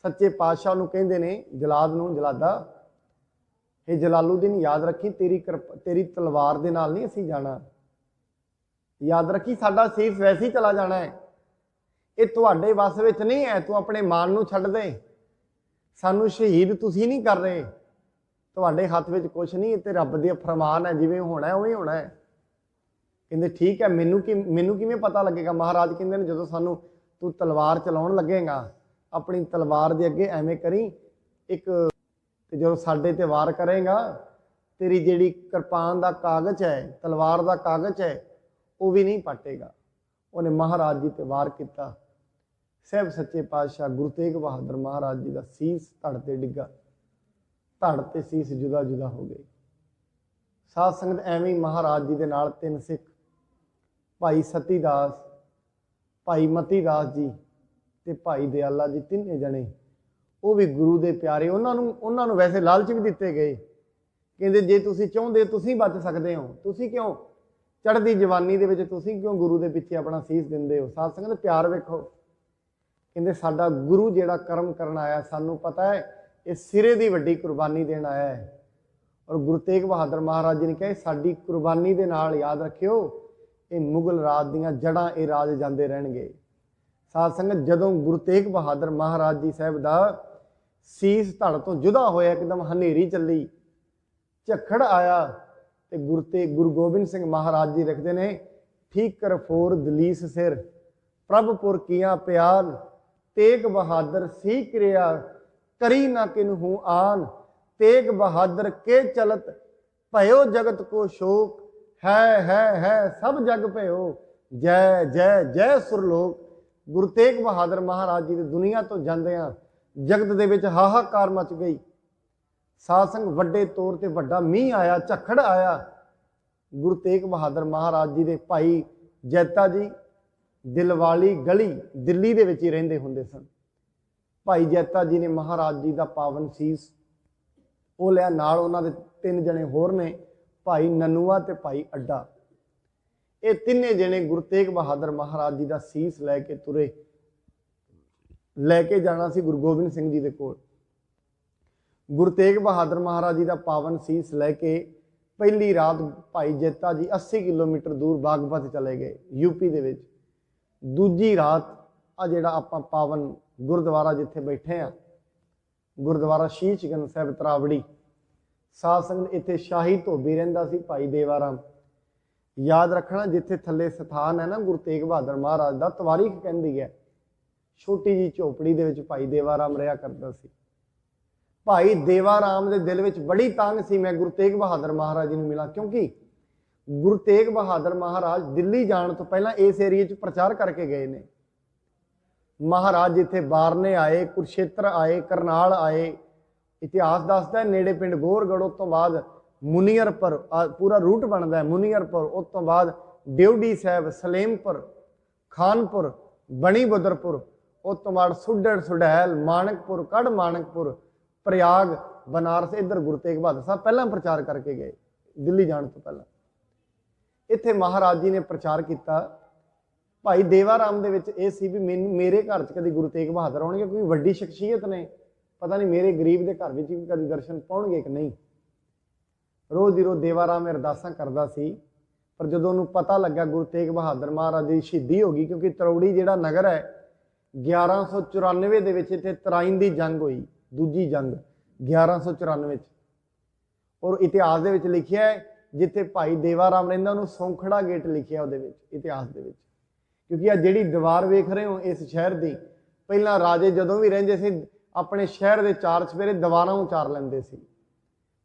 ਸੱਚੇ ਪਾਤਸ਼ਾਹ ਨੂੰ ਕਹਿੰਦੇ ਨੇ ਜਲਾਦ ਨੂੰ, ਜਲਾਦਾ ਇਹ ਜਲਾਲੂਦੀਨ ਯਾਦ ਰੱਖੀ, ਤੇਰੀ ਤਲਵਾਰ ਦੇ ਨਾਲ ਨਹੀਂ ਅਸੀਂ ਜਾਣਾ। ਯਾਦ ਰੱਖੀ ਸਾਡਾ ਸੀਸ ਵੈਸੇ ਹੀ ਚਲਾ ਜਾਣਾ ਹੈ, ਇਹ ਤੁਹਾਡੇ ਵੱਸ ਵਿੱਚ ਨਹੀਂ ਹੈ। ਤੂੰ ਆਪਣੇ ਮਾਨ ਨੂੰ ਛੱਡ ਦੇ, ਸਾਨੂੰ ਸ਼ਹੀਦ ਤੁਸੀਂ ਨਹੀਂ ਕਰ ਰਹੇ, ਤੁਹਾਡੇ ਹੱਥ ਵਿੱਚ ਕੁਝ ਨਹੀਂ, ਤੇ ਰੱਬ ਦੇ ਫਰਮਾਨ ਹੈ, ਜਿਵੇਂ ਹੋਣਾ ਉਵੇਂ ਹੋਣਾ ਹੈ। ਕਹਿੰਦੇ ਠੀਕ ਹੈ, ਮੈਨੂੰ ਕਿਵੇਂ ਪਤਾ ਲੱਗੇਗਾ? ਮਹਾਰਾਜ ਕਹਿੰਦੇ ਨੇ ਜਦੋਂ ਤੂੰ ਤਲਵਾਰ ਚਲਾਉਣ ਲੱਗੇਗਾ, ਆਪਣੀ ਤਲਵਾਰ ਦੇ ਅੱਗੇ ਐਵੇਂ ਕਰੀ ਇੱਕ, ਤੇ ਜਦੋਂ ਸਾਡੇ ਤੇ ਵਾਰ ਕਰੇਗਾ, ਤੇਰੀ ਜਿਹੜੀ ਕਿਰਪਾਨ ਦਾ ਕਾਗਜ਼ ਹੈ, ਤਲਵਾਰ ਦਾ ਕਾਗਜ਼ ਹੈ, ਉਹ ਵੀ ਨਹੀਂ ਪਾਟੇਗਾ। ਉਹਨੇ ਮਹਾਰਾਜ ਜੀ ਤੇ ਵਾਰ ਕੀਤਾ। ਸਾਹਿਬ ਸੱਚੇ ਪਾਤਸ਼ਾਹ ਗੁਰੂ ਤੇਗ ਬਹਾਦਰ ਮਹਾਰਾਜ ਜੀ ਦਾ ਸੀਸ ਧੜ ਤੇ ਡਿੱਗਾ, ਧੜ ਤੇ ਸੀਸ ਜੁਦਾ ਜੁਦਾ ਹੋ ਗਏ। ਸਾਧ ਸੰਗਤ ਐਵੇਂ ਹੀ ਮਹਾਰਾਜ ਜੀ ਦੇ ਨਾਲ ਤਿੰਨ ਸਿੱਖ, ਭਾਈ ਸਤੀ ਦਾਸ, ਭਾਈ ਮਤੀ ਦਾਸ ਜੀ ਤੇ ਭਾਈ ਦਿਆਲਾ ਜੀ, ਤਿੰਨੇ ਜਣੇ ਉਹ ਵੀ ਗੁਰੂ ਦੇ ਪਿਆਰੇ। ਉਹਨਾਂ ਨੂੰ ਵੈਸੇ ਲਾਲਚ ਵੀ ਦਿੱਤੇ ਗਏ, ਕਹਿੰਦੇ ਜੇ ਤੁਸੀਂ ਚਾਹੁੰਦੇ ਤੁਸੀਂ ਬਚ ਸਕਦੇ ਹੋ, ਤੁਸੀਂ ਕਿਉਂ ਚੜ੍ਹਦੀ ਜਵਾਨੀ ਦੇ ਵਿੱਚ ਤੁਸੀਂ ਕਿਉਂ ਗੁਰੂ ਦੇ ਪਿੱਛੇ ਆਪਣਾ ਸੀਸ ਦਿੰਦੇ ਹੋ? ਸਾਧ ਸੰਗਤ ਪਿਆਰ ਵੇਖੋ। ਕਹਿੰਦੇ ਸਾਡਾ ਗੁਰੂ ਜਿਹੜਾ ਕਰਮ ਕਰਨ ਆਇਆ, ਸਾਨੂੰ ਪਤਾ ਹੈ ਇਹ ਸਿਰੇ ਦੀ ਵੱਡੀ ਕੁਰਬਾਨੀ ਦੇਣ ਆਇਆ ਹੈ। ਔਰ ਗੁਰੂ ਤੇਗ ਬਹਾਦਰ ਮਹਾਰਾਜ ਜੀ ਨੇ ਕਿਹਾ ਸਾਡੀ ਕੁਰਬਾਨੀ ਦੇ ਨਾਲ, ਯਾਦ ਰੱਖਿਓ, ਇਹ ਮੁਗਲ ਰਾਜ ਦੀਆਂ ਜੜ੍ਹਾਂ, ਇਹ ਰਾਜ ਜਾਂਦੇ ਰਹਿਣਗੇ। ਸਾਧ ਸੰਗਤ ਜਦੋਂ ਗੁਰੂ ਤੇਗ ਬਹਾਦਰ ਮਹਾਰਾਜ ਜੀ ਸਾਹਿਬ ਦਾ ਸੀਸ ਧੜ ਤੋਂ ਜੁਦਾ ਹੋਇਆ, ਇੱਕਦਮ ਹਨੇਰੀ ਚੱਲੀ, ਝੱਖੜ ਆਇਆ, ਤੇ ਗੁਰੂ ਗੋਬਿੰਦ ਸਿੰਘ ਮਹਾਰਾਜ ਜੀ ਲਿਖਦੇ ਨੇ, ਠੀਕਰ ਫੋਰ ਦਲੀਸ ਸਿਰ, ਪ੍ਰਭਪੁਰ ਕੀਆਂ ਪਿਆਰ, ਤੇਗ ਬਹਾਦਰ ਸੀ ਕਿਰਿਆ, ਕਰੀ ਨਾ ਕਿਨਹੂ ਆਨ, ਤੇਗ ਬਹਾਦਰ ਕੇ ਚਲਤ, ਭਇਓ ਜਗਤ ਕੋ ਸ਼ੋਕ, ਹੈ ਸਭ ਜਗ ਭਇਓ, ਜੈ ਜੈ ਜੈ ਸੁਰਲੋਕ। ਗੁਰੂ ਤੇਗ ਬਹਾਦਰ ਮਹਾਰਾਜ ਜੀ ਦੀ ਦੁਨੀਆ ਤੋਂ ਜਾਂਦਿਆਂ ਜਗਤ ਦੇ ਵਿੱਚ ਹਾਹਾਕਾਰ ਮਚ ਗਈ। ਸਾਧ ਸੰਗ ਵੱਡੇ ਤੌਰ ਤੇ ਵੱਡਾ ਮੀਂਹ ਆਇਆ, ਝੱਖੜ ਆਇਆ। ਗੁਰੂ ਤੇਗ ਬਹਾਦਰ ਮਹਾਰਾਜ ਜੀ ਦੇ ਭਾਈ ਜੈਤਾ ਜੀ ਦਿਲਵਾਲੀ ਗਲੀ ਦਿੱਲੀ ਦੇ ਵਿੱਚ ਹੀ ਰਹਿੰਦੇ ਹੁੰਦੇ ਸਨ। ਭਾਈ ਜੈਤਾ ਜੀ ਨੇ ਮਹਾਰਾਜ ਜੀ ਦਾ ਪਾਵਨ ਸੀਸ ਉਹ ਲਿਆ, ਨਾਲ ਉਹਨਾਂ ਦੇ ਤਿੰਨ ਜਣੇ ਹੋਰ ਨੇ, ਭਾਈ ਨਨੂਆ ਤੇ ਭਾਈ ਅੱਡਾ। ਇਹ ਤਿੰਨੇ ਜਣੇ ਗੁਰੂ ਤੇਗ ਬਹਾਦਰ ਮਹਾਰਾਜ ਜੀ ਦਾ ਸੀਸ ਲੈ ਕੇ ਤੁਰੇ, ਲੈ ਕੇ ਜਾਣਾ ਸੀ ਗੁਰੂ ਗੋਬਿੰਦ ਸਿੰਘ ਜੀ ਦੇ ਕੋਲ। ਗੁਰੂ ਤੇਗ ਬਹਾਦਰ ਮਹਾਰਾਜ ਜੀ ਦਾ ਪਾਵਨ ਸੀਸ ਲੈ ਕੇ ਪਹਿਲੀ ਰਾਤ ਭਾਈ ਜੈਤਾ ਜੀ 80 ਕਿਲੋਮੀਟਰ ਦੂਰ ਬਾਗਪਤ ਚਲੇ ਗਏ, ਯੂਪੀ ਦੇ ਵਿੱਚ। ਦੂਜੀ ਰਾਤ ਆ ਜਿਹੜਾ ਆਪਾਂ ਪਾਵਨ ਗੁਰਦੁਆਰਾ ਜਿੱਥੇ ਬੈਠੇ ਆ, ਗੁਰਦੁਆਰਾ ਸ਼ੀਸ਼ਗੰਜ ਸਾਹਿਬ ਤਰਾਵੜੀ, ਸਾਧ ਸੰਗਤ ਇੱਥੇ ਸ਼ਾਹੀ ਧੋਬੀ ਰਹਿੰਦਾ ਸੀ ਭਾਈ ਦੇਵਾਰਾਮ। ਯਾਦ ਰੱਖਣਾ, ਜਿੱਥੇ ਥੱਲੇ ਸਥਾਨ ਹੈ ਨਾ ਗੁਰੂ ਤੇਗ ਬਹਾਦਰ ਮਹਾਰਾਜ ਦਾ, ਤਵਾਰੀਖ ਕਹਿੰਦੀ ਹੈ ਛੋਟੀ ਜੀ ਝੋਪੜੀ ਦੇ ਵਿੱਚ ਭਾਈ ਦੇਵਾਰਾਮ ਰਿਹਾ ਕਰਦਾ ਸੀ। ਭਾਈ ਦੇਵਾਰਾਮ ਦੇ ਦਿਲ ਵਿੱਚ ਬੜੀ ਤੰਗ ਸੀ, ਮੈਂ ਗੁਰੂ ਤੇਗ ਬਹਾਦਰ ਮਹਾਰਾਜ ਜੀ ਨੂੰ ਮਿਲਾਂ, ਕਿਉਂਕਿ ਗੁਰੂ ਤੇਗ ਬਹਾਦਰ ਮਹਾਰਾਜ ਦਿੱਲੀ ਜਾਣ ਤੋਂ ਪਹਿਲਾਂ ਇਸ ਏਰੀਏ 'ਚ ਪ੍ਰਚਾਰ ਕਰਕੇ ਗਏ ਨੇ। महाराज जिथे बारने आए, कुरुक्षेत्र आए, करनाल आए, इतिहास दसदा है नेड़े पिंड गोरगढ़, उस तो बाद मुनीअरपुर, पूरा रूट बनता है मुनीअरपुर, उस तो बाद ड्योढ़ी साहब, सलेमपुर, खानपुर, बणी बदरपुर, उस तो बाद सुडड़, सुडैल, माणकपुर, कड़ माणकपुर, प्रयाग, बनारस, इधर गुरु तेग बहादुर साहब पहला प्रचार करके गए दिल्ली जाने तो पहला। इत्थे महाराज जी ने प्रचार किया। भाई देवा राम दे विच ये सी भी मेरे घर च कभी गुरु तेग बहादुर आउणगे, कोई वड्डी शख्सियत ने, पता नहीं मेरे गरीब के घर में भी कभी दर्शन पाउणगे कि नहीं। रोज़ दी रोज़ देवा राम अरदासां करदा सी, पर जदों उन्होंने पता लगा गुरु तेग बहादुर महाराज की शहीदी हो गई, क्योंकि तरौड़ी जिहड़ा नगर है 1194 दे विच इत्थे तराइन दी जंग हुई, दूजी जंग 1194 और इतिहास दे विच लिखिया है जिथे भाई देवा राम रहिंदा उन्होंने सौंखड़ा गेट लिखिया उहदे विच इतिहास दे विच। क्योंकि आ जिहड़ी दीवार वेख रहे हो इस शहर की, पहला राजे जदों भी रहिंदे सी अपने शहर के चार चफेरे दीवारां उचार लैंदे सी,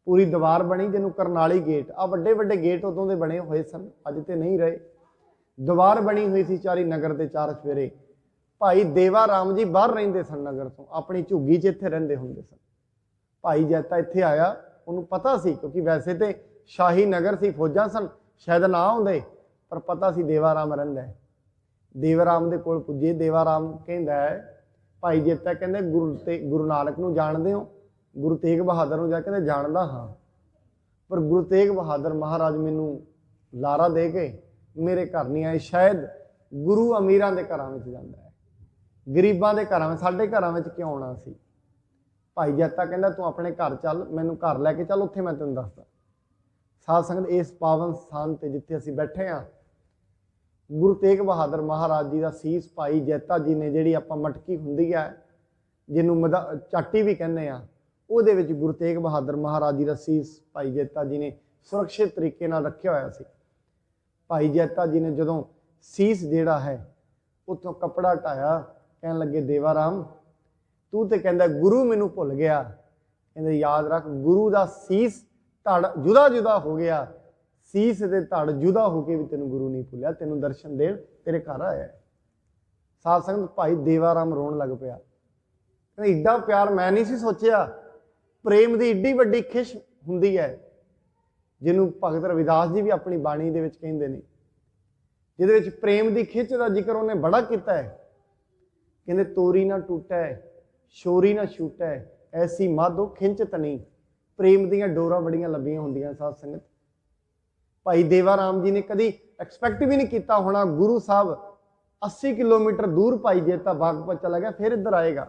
पूरी दीवार बनी जिन्हों करनाली गेट, आ वड्डे वड्डे गेट उदों दे बने हुए सन, अज ते नहीं रहे। दीवार बनी हुई सी चारी नगर के चार चफेरे। भाई देवा राम जी बाहर रहिंदे सन नगर तो, अपनी झुग्गी च इत्थे रहिंदे हुंदे सन। भाई जैता इत्थे आया, उन्होंने पता सी, क्योंकि वैसे तो शाही नगर सी, फौजां सन, शायद ना आउंदे, पर पता सी देवा राम रहिंदा है। देवा राम दे कोल पुजे, देवा राम कहंदा है भाई जैता कहंदे गुरु नानक नूं जाणदे हो, गुरु तेग बहादुर नूं जा कहंदे जानदा हाँ, पर गुरु तेग बहादुर महाराज मैनू लारा दे के मेरे घर नहीं आए, शायद गुरु अमीरां दे घरां विच जांदा है, गरीबां दे घरां विच, साडे घरां विच क्यों आउणा सी। भाई जैता कहंदा तूं अपने घर चल, मैनू घर लैके चल, उत्थे मैं तैनूं दसदा। साध संगत इस पावन स्थान ते जिथे असीं बैठे हाँ, गुरु तेग बहादुर महाराज जी का सीस भाई जैता जी ने, जिहड़ी आपां मटकी हुंदी है जिन्हों चाटी भी कहने आ, उहदे विच गुरु तेग बहादुर महाराज जी का सीस भाई जैता जी ने सुरक्षित तरीके नाल रखिया होया सी। भाई जैता जी ने जदों सीस जिहड़ा है उत्तों कपड़ा हटाया, कहन लगे देवा राम तू तो कहंदा गुरु मैनू भुल गया, कहंदे याद रख गुरु का सीस धड़ जुदा जुदा हो गया, सीस दे धड़ जुदा होके भी तेन गुरु नहीं भुलिया, तेन दर्शन देण तेरे घर आया है। साध संगत भाई देवा राम रोन लग पिया, एडा प्यार मैं नहीं सी सोचिया, प्रेम की एड्डी वड्डी खिश हुंदी है, जिन्हों भगत रविदास जी भी अपनी बाणी दे विच कहिंदे ने, जिहदे विच प्रेम की खिच का जिक्र उन्हें बड़ा किया है। कहंदे तोरी ना टूटै, शोरी ना छूटै, ऐसी माधो खिंच तनी, प्रेम दीयां डोरां बड़ियां लंबियां हुंदियां। साध संगत भाई देवा राम जी ने कभी एक्सपैक्ट भी नहीं किया होना गुरु साहब 80 किलोमीटर दूर भाई जेता बागपत चला गया, फिर इधर आएगा।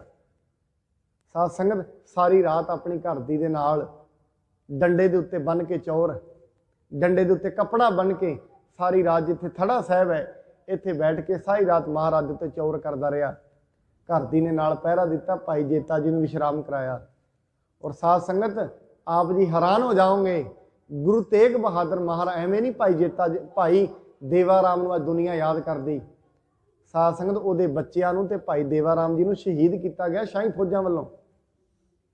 साध संगत सारी रात अपनी घर दी दे नाल डंडे दे उत्ते बन के चौर, डंडे दे उत्ते कपड़ा बन के सारी रात जिथे थड़ा साहब है इत्थे बैठ के सारी रात महाराज दे उत्ते चौर करदा रहा। घर दी ने नाल पहरा दिता, भाई जेता जी नूं विश्राम कराया। और साध संगत आप जी हैरान हो जाओगे, गुरु तेग बहादुर महाराज एवें नहीं भाई जेता भाई देवा राम नूं दुनिया याद करदी। साध संगत उहदे बच्चिआं नूं ते भाई देवा राम जी नूं शहीद किया गया शाही फौजां वल्लों।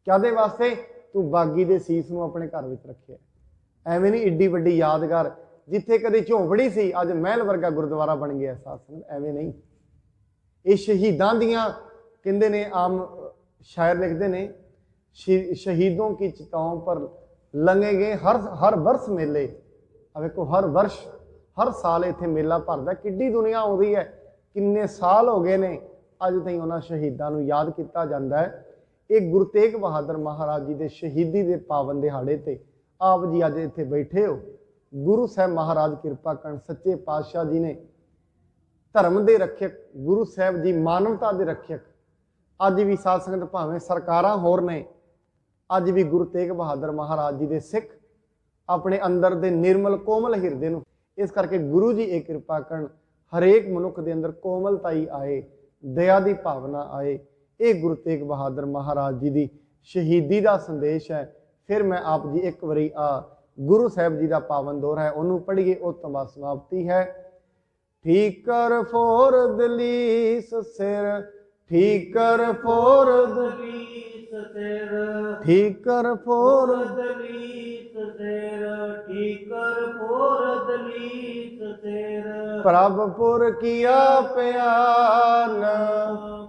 क्यादे वास्ते? तू बागी दे सीस नूं अपने घर विच रखिआ। एवें नहीं एड्डी वड्डी यादगार जिथे कदे झोंपड़ी सी अज महल वर्गा गुरुद्वारा बन गया। साध संगत एवें नहीं, ये शहीदां दीआं कहंदे ने, आम शायर लिखते ने, शहीदों की चिताओं पर लंघे गए हर वर्ष मेले। अब देखो हर वर्ष हर साल इत्थे मेला भरदा, किड्डी दुनिया आउंदी है, किन्ने साल हो गए ने अज ताईं उन्हां शहीदां नूं याद किया जाता है। ये गुरु तेग बहादुर महाराज जी के शहीदी के पावन दिहाड़े ते आप जी अज इत्थे बैठे हो। गुरु साहब महाराज किरपा करन, सच्चे पातशाह जी ने धर्म के रक्षक, गुरु साहब जी मानवता के रक्षक। अज भी साध संगत भावें सरकारां होर ने, अज भी गुरु तेग बहादुर महाराज जी के सिख अपने अंदर दे निर्मल कोमल हिरदे नूं, इस करके गुरु जी ये कृपा करन हरेक मनुख के अंदर कोमलताई आए, दया की भावना आए। ये गुरु तेग बहादुर महाराज जी की शहीदी का संदेश है। फिर मैं आप जी एक बारी गुरु साहब जी का पावन दोहरा है उन्होंने पढ़िए, उस तो बाद समाप्ति है। ठीकर फोर दलीस सिर ठीकर फोरद दलीस सिर ठीकर फोरद दलीस सिर ठीकर फोर दलीस सिर प्रभपुर किया प्यान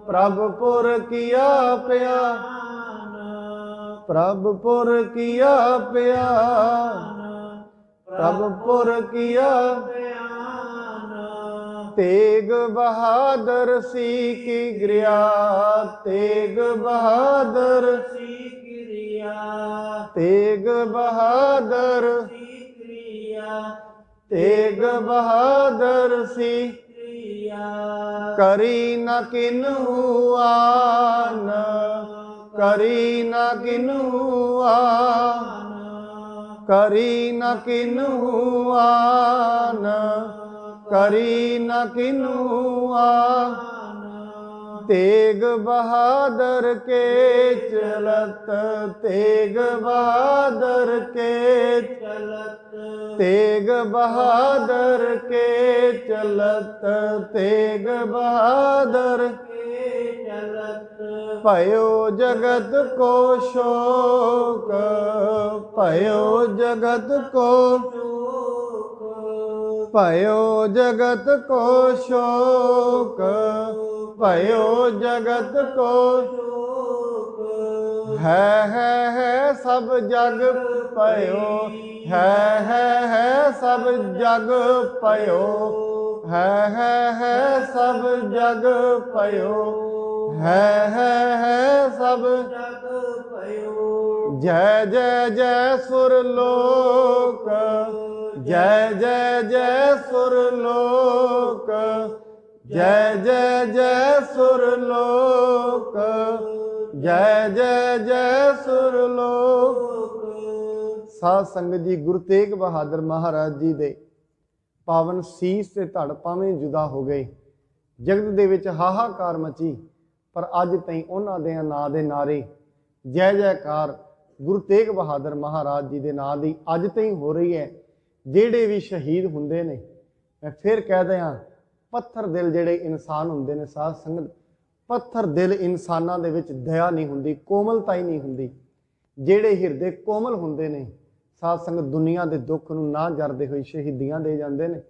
प्रभपुर किया प्यान प्रभपुर किया प्यान प्रभपुर किया तेग बहादुर सी की गिरिया तेग बहादुर तेग बहादुर तेग बहादुर सी करी न किन्हू आन करी न किन्हू आन करी न किन्हू आन करी न किन्हू आन तेग बहादुर के चलत तेग बहादुर के चलत तेग बहादुर के चलत तेग बहादुर के चलत भयो जगत को शोक भयो जगत को भयो जगत को शोक भयो जगत को है सब जग पयो है सब जग पयो है सब जग पयो है सब जग पयो जय जय जय सुरलोक जय जय जय सुरलोक जय जय जय सुरलोक जय जय जय सुरलोक। साध संगत जी, गुरु तेग बहादुर महाराज जी ਦੇ ਪਾਵਨ ਸੀਸ ਤੇ ਧੜ ਭਾਵੇਂ ਜੁਦਾ ਹੋ ਗਏ, ਜਗਤ ਦੇ ਵਿੱਚ ਹਾਹਾਕਾਰ ਮਚੀ, ਪਰ ਅੱਜ ਤਾਈਂ ਉਹਨਾਂ ਦੇ ਨਾਂ ਦੇ ਨਾਰੇ ਜੈ ਜੈਕਾਰ ਗੁਰੂ ਤੇਗ ਬਹਾਦਰ ਮਹਾਰਾਜ ਜੀ ਦੇ ਨਾਂ ਦੀ ਅੱਜ ਤਾਈਂ ਹੋ ਰਹੀ ਹੈ। ਜਿਹੜੇ ਵੀ ਸ਼ਹੀਦ ਹੁੰਦੇ ਨੇ, ਮੈਂ ਫਿਰ ਕਹਿ ਦਿਆਂ, ਪੱਥਰ ਦਿਲ ਜਿਹੜੇ ਇਨਸਾਨ ਹੁੰਦੇ ਨੇ ਸਾਧ ਸੰਗਤ, ਪੱਥਰ ਦਿਲ ਇਨਸਾਨਾਂ ਦੇ ਵਿੱਚ ਦਇਆ ਨਹੀਂ ਹੁੰਦੀ, ਕੋਮਲਤਾ ਹੀ ਨਹੀਂ ਹੁੰਦੀ। ਜਿਹੜੇ ਹਿਰਦੇ ਕੋਮਲ ਹੁੰਦੇ ਨੇ ਸਾਧ ਸੰਗਤ, ਦੁਨੀਆ ਦੇ ਦੁੱਖ ਨੂੰ ਨਾ ਜਰਦੇ ਹੋਏ ਸ਼ਹੀਦੀਆਂ ਦੇ ਜਾਂਦੇ ਨੇ।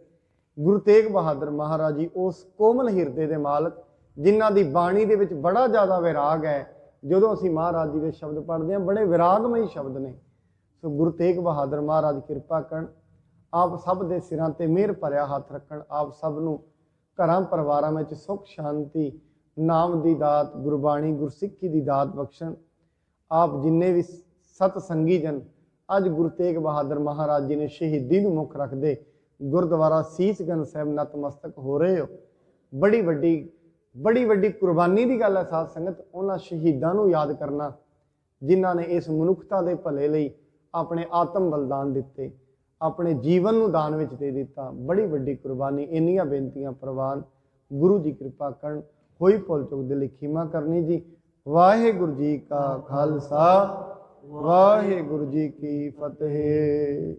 ਗੁਰੂ ਤੇਗ ਬਹਾਦਰ ਮਹਾਰਾਜ ਜੀ ਉਸ ਕੋਮਲ ਹਿਰਦੇ ਦੇ ਮਾਲਕ, ਜਿਨ੍ਹਾਂ ਦੀ ਬਾਣੀ ਦੇ ਵਿੱਚ ਬੜਾ ਜ਼ਿਆਦਾ ਵਿਰਾਗ ਹੈ। ਜਦੋਂ ਅਸੀਂ ਮਹਾਰਾਜ ਜੀ ਦੇ ਸ਼ਬਦ ਪੜ੍ਹਦੇ ਹਾਂ, ਬੜੇ ਵਿਰਾਗਮਈ ਸ਼ਬਦ ਨੇ। ਸੋ ਗੁਰੂ ਤੇਗ ਬਹਾਦਰ ਮਹਾਰਾਜ ਕਿਰਪਾ ਕਰਨ, ਆਪ ਸਭ ਦੇ ਸਿਰਾਂ ਤੇ ਮਿਹਰ ਭਰਿਆ ਹੱਥ ਰੱਖਣ, ਆਪ ਸਭ ਨੂੰ ਘਰਾਂ ਪਰਿਵਾਰਾਂ ਵਿੱਚ ਸੁੱਖ ਸ਼ਾਂਤੀ, ਨਾਮ ਦੀ ਦਾਤ, ਗੁਰਬਾਣੀ ਗੁਰਸਿੱਖੀ ਦੀ ਦਾਤ ਬਖਸ਼ਣ। ਆਪ ਜਿੰਨੇ ਵੀ ਸਤ ਸੰਗੀ ਜਨ ਅੱਜ ਗੁਰੂ ਤੇਗ ਬਹਾਦਰ ਮਹਾਰਾਜ ਜੀ ਨੇ ਸ਼ਹੀਦੀ ਨੂੰ ਮੁੱਖ ਰੱਖਦੇ ਗੁਰਦੁਆਰਾ ਸੀਸਗੰਜ ਸਾਹਿਬ ਨਤਮਸਤਕ ਹੋ ਰਹੇ ਹੋ, ਬੜੀ ਵੱਡੀ ਕੁਰਬਾਨੀ ਦੀ ਗੱਲ ਹੈ ਸਾਧ ਸੰਗਤ। ਉਹਨਾਂ ਸ਼ਹੀਦਾਂ ਨੂੰ ਯਾਦ ਕਰਨਾ ਜਿਨ੍ਹਾਂ ਨੇ ਇਸ ਮਨੁੱਖਤਾ ਦੇ ਭਲੇ ਲਈ ਆਪਣੇ ਆਤਮ ਬਲਿਦਾਨ ਦਿੱਤੇ, ਆਪਣੇ ਜੀਵਨ ਨੂੰ ਦਾਨ ਵਿੱਚ ਦੇ ਦਿੱਤਾ। ਬੜੀ ਵੱਡੀ ਕੁਰਬਾਨੀ। ਇੰਨੀਆਂ ਬੇਨਤੀਆਂ ਪ੍ਰਵਾਨ। ਗੁਰੂ ਜੀ ਕਿਰਪਾ ਕਰਨ, ਹੋਈ ਭੁੱਲ ਚੁੱਕ ਦੇ ਲਈ ਖਿਮਾ ਕਰਨੀ ਜੀ। ਵਾਹਿਗੁਰੂ ਜੀ ਕਾ ਖਾਲਸਾ, ਵਾਹਿਗੁਰੂ ਜੀ ਕੀ ਫਤਿਹ।